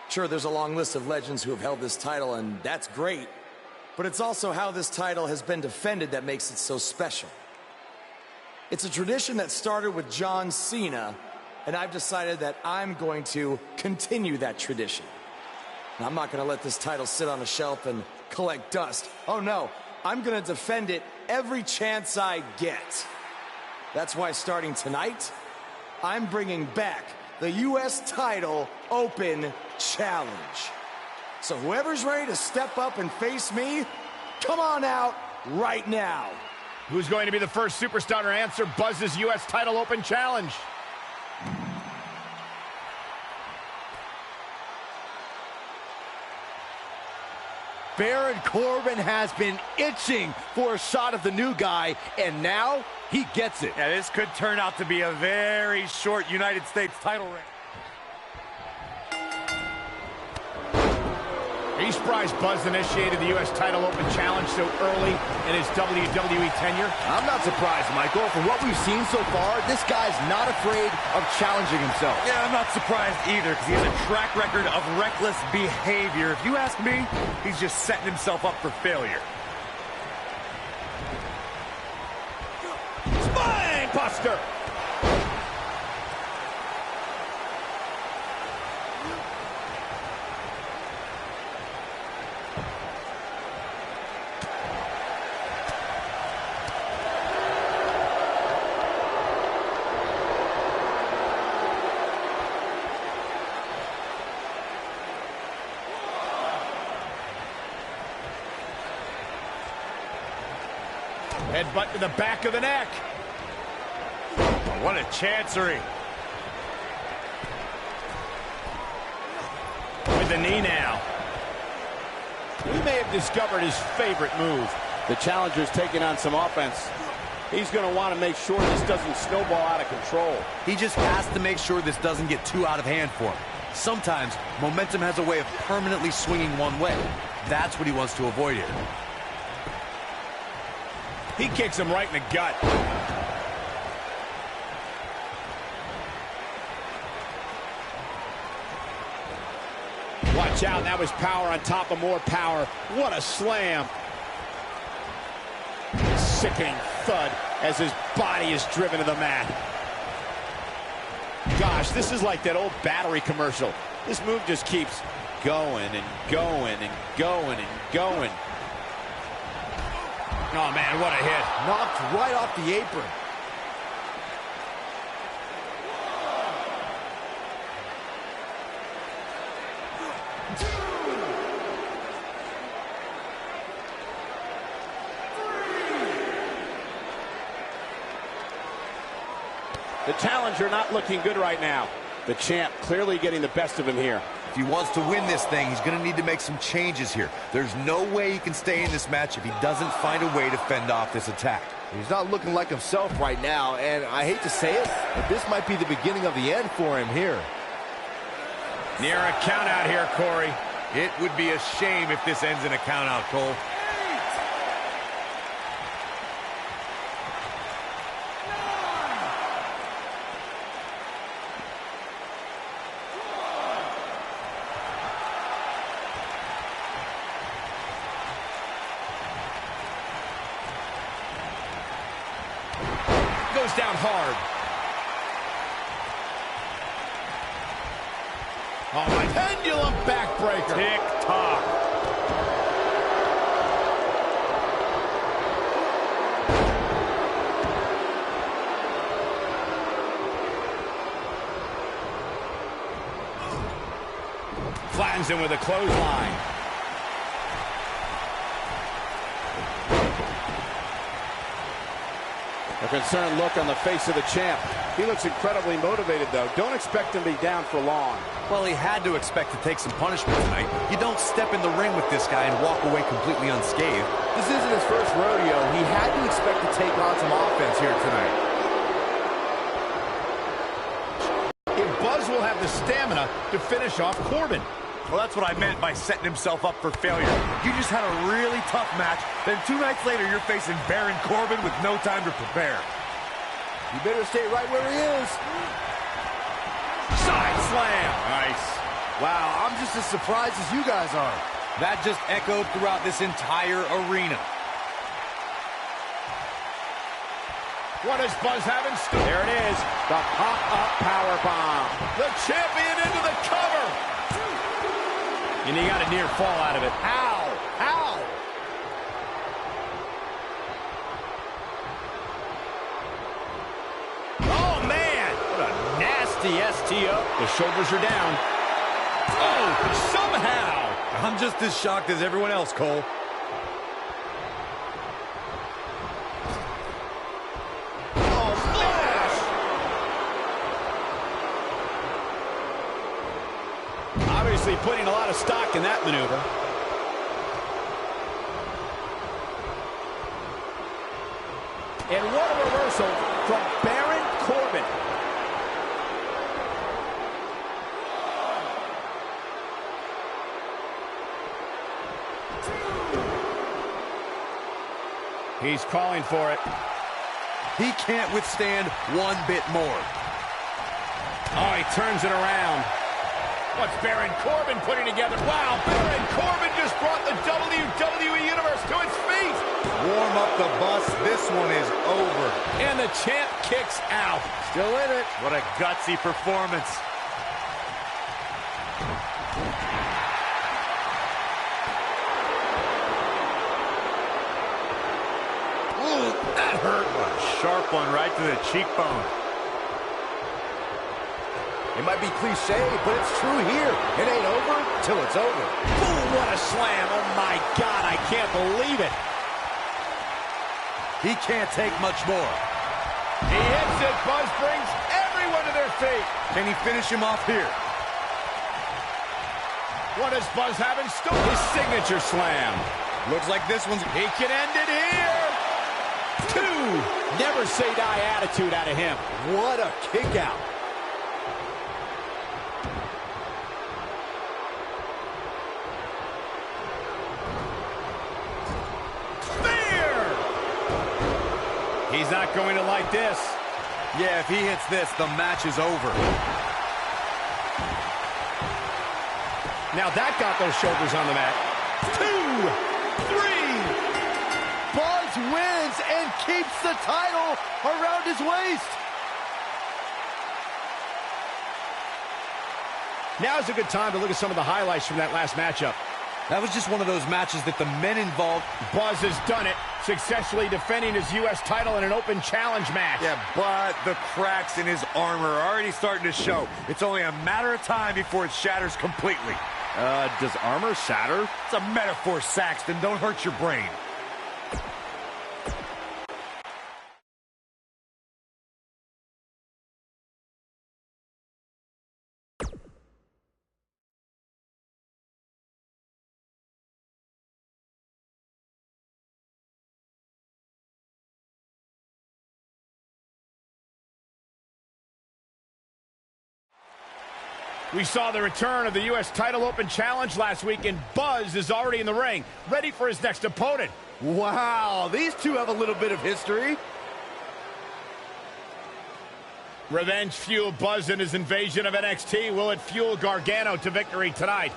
Sure, there's a long list of legends who have held this title, and that's great. But it's also how this title has been defended that makes it so special. It's a tradition that started with John Cena, and I've decided that I'm going to continue that tradition. And I'm not going to let this title sit on a shelf and collect dust. Oh no, I'm gonna defend it every chance I get. That's why starting tonight, I'm bringing back the U.S. Title Open Challenge. So whoever's ready to step up and face me, come on out right now. Who's going to be the first superstar to answer Buzz's U.S. Title Open Challenge? Baron Corbin has been itching for a shot of the new guy, and now he gets it. Yeah, this could turn out to be a very short United States title reign. Are you surprised Buzz initiated the U.S. Title Open Challenge so early in his WWE tenure? I'm not surprised, Michael. From what we've seen so far, this guy's not afraid of challenging himself. Yeah, I'm not surprised either, because he has a track record of reckless behavior. If you ask me, he's just setting himself up for failure. Spine buster! Headbutt to the back of the neck. Oh, what a chancery. With the knee now. We may have discovered his favorite move. The challenger's taking on some offense. He's going to want to make sure this doesn't snowball out of control. He just has to make sure this doesn't get too out of hand for him. Sometimes, momentum has a way of permanently swinging one way. That's what he wants to avoid here. He kicks him right in the gut. Watch out, that was power on top of more power. What a slam. Sickening thud as his body is driven to the mat. Gosh, this is like that old battery commercial. This move just keeps going and going and going and going. Oh, man, what a hit. Knocked right off the apron. The challenger not looking good right now. The champ clearly getting the best of him here. If he wants to win this thing, he's going to need to make some changes here. There's no way he can stay in this match if he doesn't find a way to fend off this attack. He's not looking like himself right now, and I hate to say it, but this might be the beginning of the end for him here. Near a count out here, Corey. It would be a shame if this ends in a count out, Cole. Goes down hard. Oh, my pendulum backbreaker. Tick-tock. Flattens him with a clothesline. A concerned look on the face of the champ. He looks incredibly motivated, though. Don't expect him to be down for long. Well, he had to expect to take some punishment tonight. You don't step in the ring with this guy and walk away completely unscathed. This isn't his first rodeo. He had to expect to take on some offense here tonight. If Buzz will have the stamina to finish off Corbin. Well, that's what I meant by setting himself up for failure. You just had a really tough match, then 2 nights later you're facing Baron Corbin with no time to prepare. You better stay right where he is. Side slam. Nice. Wow, I'm just as surprised as you guys are. That just echoed throughout this entire arena. What does Buzz have in store? There it is, the pop-up powerbomb. The champion into the cover. And he got a near fall out of it. Ow! Ow! the STO. The shoulders are down. Oh, somehow. I'm just as shocked as everyone else, Cole. Oh, splash! Obviously putting a lot of stock in that maneuver. And what a reversal from Baron Corbin. He's calling for it. He can't withstand one bit more. Oh, he turns it around. What's Baron Corbin putting together? Wow, Baron Corbin just brought the WWE Universe to its feet. Warm up the bus. This one is over. And the champ kicks out. Still in it. What a gutsy performance. Ooh, that hurt. A sharp one right to the cheekbone. It might be cliche, but it's true here. It ain't over till it's over. Boom, what a slam. Oh, my God, I can't believe it. He can't take much more. He hits it. Buzz brings everyone to their feet. Can he finish him off here? What does Buzz have in store? His signature slam. Looks like this one's... He can end it here. 2. Never say die attitude out of him. What a kick out. He's not going to like this. Yeah, if he hits this, the match is over. Now that got those shoulders on the mat. 2, 3. Buzz wins and keeps the title around his waist. Now's a good time to look at some of the highlights from that last matchup. That was just one of those matches that the men involved... Buzz has done it, successfully defending his U.S. title in an open challenge match. Yeah, but the cracks in his armor are already starting to show. It's only a matter of time before it shatters completely. Does armor shatter? It's a metaphor, Saxton. Don't hurt your brain. We saw the return of the U.S. title open challenge last week, and Buzz is already in the ring, ready for his next opponent. Wow, these two have a little bit of history. Revenge fueled Buzz in his invasion of NXT. Will it fuel Gargano to victory tonight?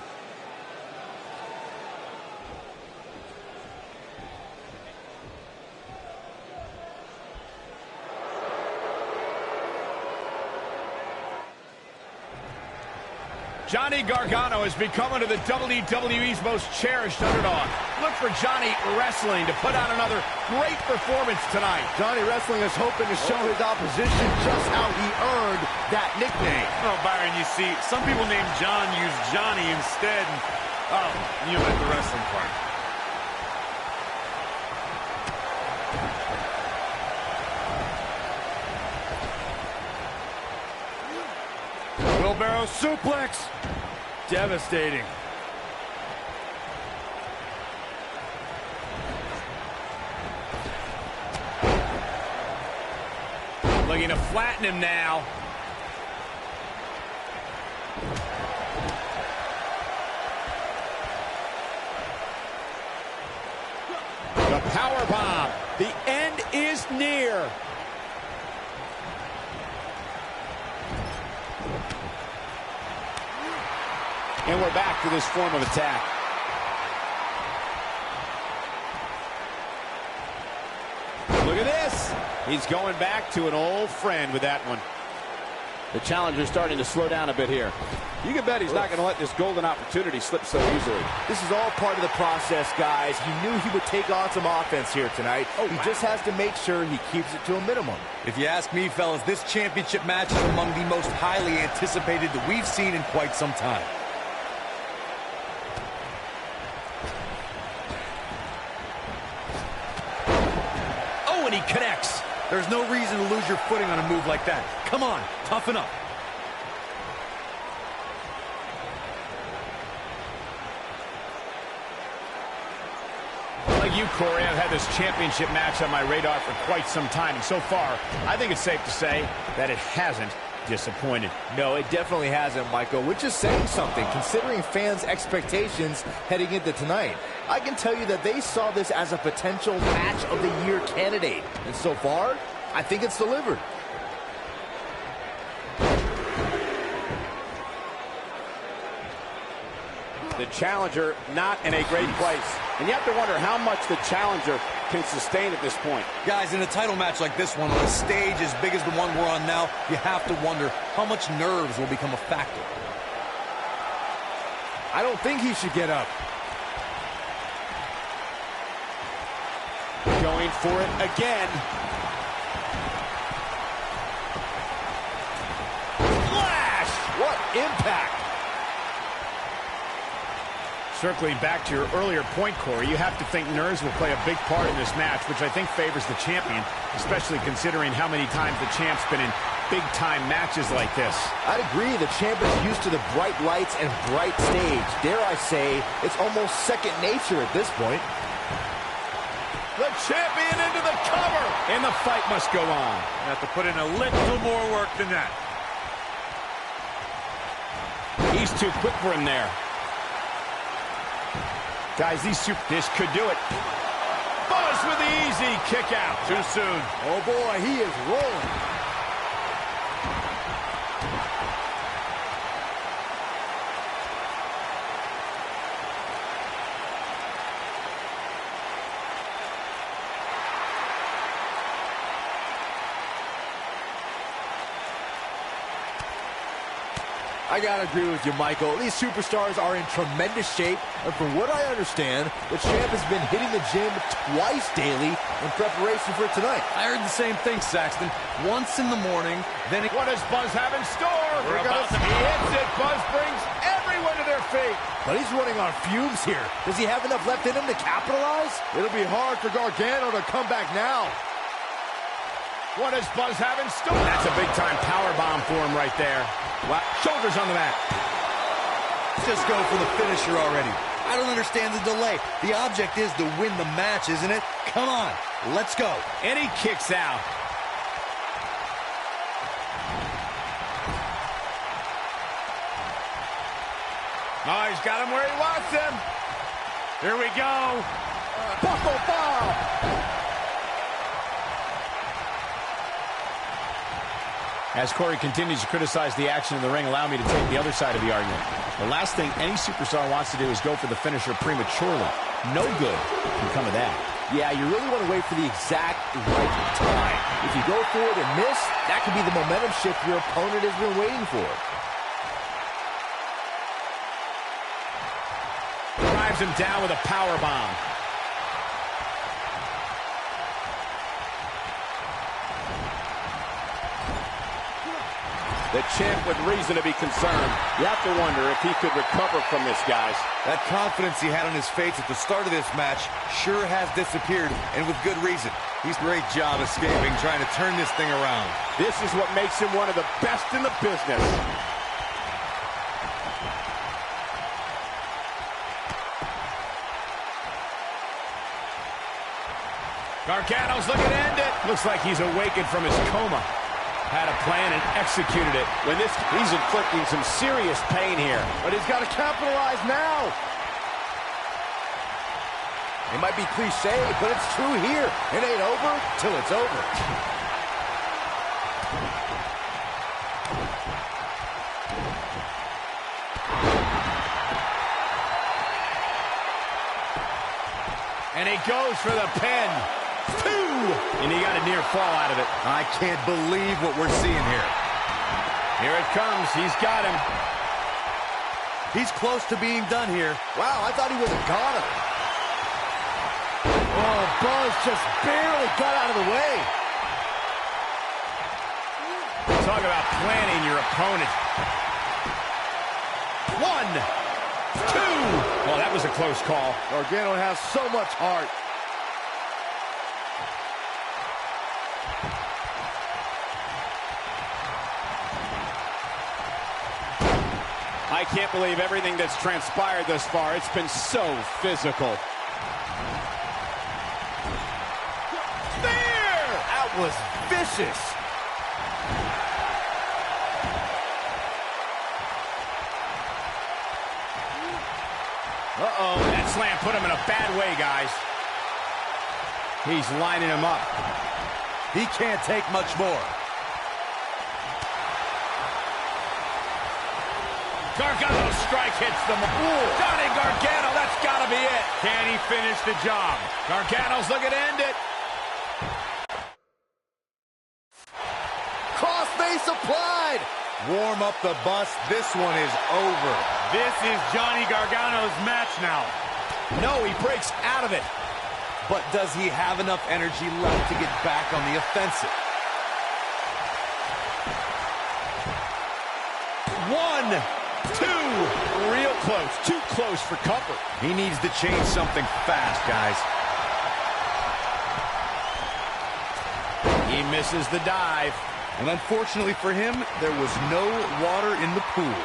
Johnny Gargano has become one of the WWE's most cherished underdogs. Look for Johnny Wrestling to put on another great performance tonight. Johnny Wrestling is hoping to show his opposition just how he earned that nickname. Oh, Byron, you see, some people named John use Johnny instead. Oh, you meant the wrestling part. Wheelbarrow suplex. Devastating. Looking to flatten him now. The power bomb. The end is near. And we're back to this form of attack. Look at this. He's going back to an old friend with that one. The challenger's starting to slow down a bit here. You can bet he's not going to let this golden opportunity slip so easily. This is all part of the process, guys. He knew he would take on some offense here tonight. He just has to make sure he keeps it to a minimum. If you ask me, fellas, this championship match is among the most highly anticipated that we've seen in quite some time. Oh, and he connects. There's no reason to lose your footing on a move like that. Come on, toughen up. Like you, Corey, I've had this championship match on my radar for quite some time, and so far, I think it's safe to say that it hasn't disappointed. No, it definitely hasn't, Michael, which is saying something, considering fans' expectations heading into tonight. I can tell you that they saw this as a potential match of the year candidate, and so far, I think it's delivered. The challenger not in a great place. And you have to wonder how much the challenger can sustain at this point. Guys, in a title match like this one, on a stage as big as the one we're on now, you have to wonder how much nerves will become a factor. I don't think he should get up. Going for it again. Flash! What impact! Circling back to your earlier point, Corey, you have to think nerves will play a big part in this match, which I think favors the champion, especially considering how many times the champ's been in big-time matches like this. I'd agree. The champ is used to the bright lights and bright stage. Dare I say, it's almost second nature at this point. The champion into the cover, and the fight must go on. You have to put in a little more work than that. He's too quick for him there. Guys, this could do it. Buzz with the easy kick out. Too soon. Oh boy, he is rolling. I gotta agree with you, Michael. These superstars are in tremendous shape, and from what I understand, the champ has been hitting the gym twice daily in preparation for tonight. I heard the same thing, Saxton. Once in the morning, then... What does Buzz have in store? He hits it. Buzz brings everyone to their feet. But he's running on fumes here. Does he have enough left in him to capitalize? It'll be hard for Gargano to come back now. What does Buzz have in store? That's a big-time powerbomb for him right there. Wow. Shoulders on the mat. Just go for the finisher already. I don't understand the delay. The object is to win the match, isn't it? Come on, let's go. And he kicks out. Oh, he's got him where he wants him. Here we go. Buckle bomb. As Corey continues to criticize the action in the ring, allow me to take the other side of the argument. The last thing any superstar wants to do is go for the finisher prematurely. No good can come of that. Yeah, you really want to wait for the exact right time. If you go for it and miss, that could be the momentum shift your opponent has been waiting for. Drives him down with a powerbomb. The champ with reason to be concerned. You have to wonder if he could recover from this, guys. That confidence he had on his face at the start of this match sure has disappeared, and with good reason. He's great job escaping, trying to turn this thing around. This is what makes him one of the best in the business. Gargano's looking to end it. Looks like he's awakened from his coma. Had a plan and executed it. He's inflicting some serious pain here. But he's got to capitalize now. It might be cliche, but it's true here. It ain't over till it's over. And he goes for the pin. And he got a near fall out of it. I can't believe what we're seeing here. Here it comes. He's got him. He's close to being done here. Wow, I thought he would have got him. Oh, Buzz just barely got out of the way. Talk about planning your opponent. 1, 2. Well, that was a close call. Gargano has so much heart. I can't believe everything that's transpired thus far. It's been so physical. There! That was vicious. Uh-oh. That slam put him in a bad way, guys. He's lining him up. He can't take much more. Gargano's strike hits the mark. Johnny Gargano, that's got to be it. Can he finish the job? Gargano's looking to end it. Crossface applied. Warm up the bus. This one is over. This is Johnny Gargano's match now. No, he breaks out of it. But does he have enough energy left to get back on the offensive? 1, 2. Real close. Too close for comfort. He needs to change something fast, guys. He misses the dive. And unfortunately for him, there was no water in the pool.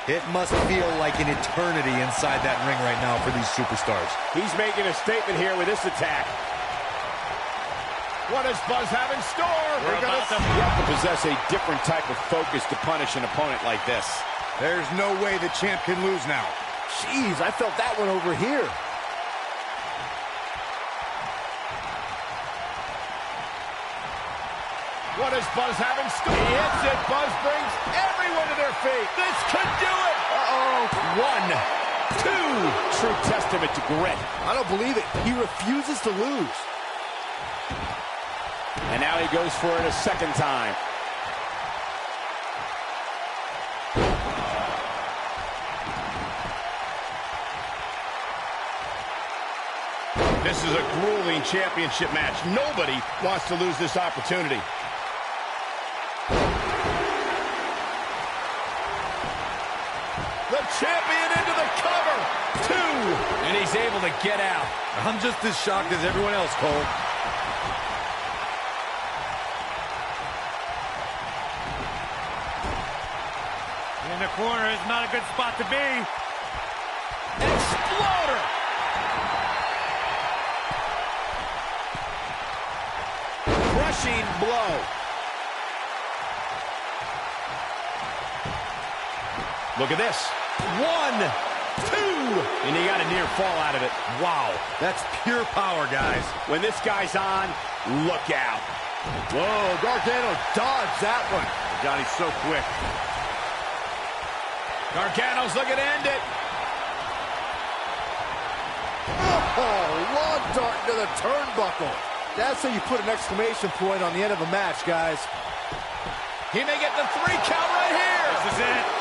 It must feel like an eternity inside that ring right now for these superstars. He's making a statement here with this attack. What does Buzz have in store? You have to possess a different type of focus to punish an opponent like this. There's no way the champ can lose now. Jeez, I felt that one over here. What does Buzz have in store? He hits it. Buzz brings everyone to their feet. This could do it. Uh-oh. 1, 2. True testament to grit. I don't believe it. He refuses to lose. And now he goes for it a second time. This is a grueling championship match. Nobody wants to lose this opportunity. The champion into the cover. 2. And he's able to get out. I'm just as shocked as everyone else, Cole. In the corner is not a good spot to be. Exploder! Crushing blow. Look at this. 1, 2. And he got a near fall out of it. Wow, that's pure power, guys. When this guy's on, look out. Whoa, Gargano dodged that one. Johnny's so quick. Gargano's looking to end it. Oh, long dart into the turnbuckle. That's how you put an exclamation point on the end of a match, guys. He may get the 3 count right here. This is it.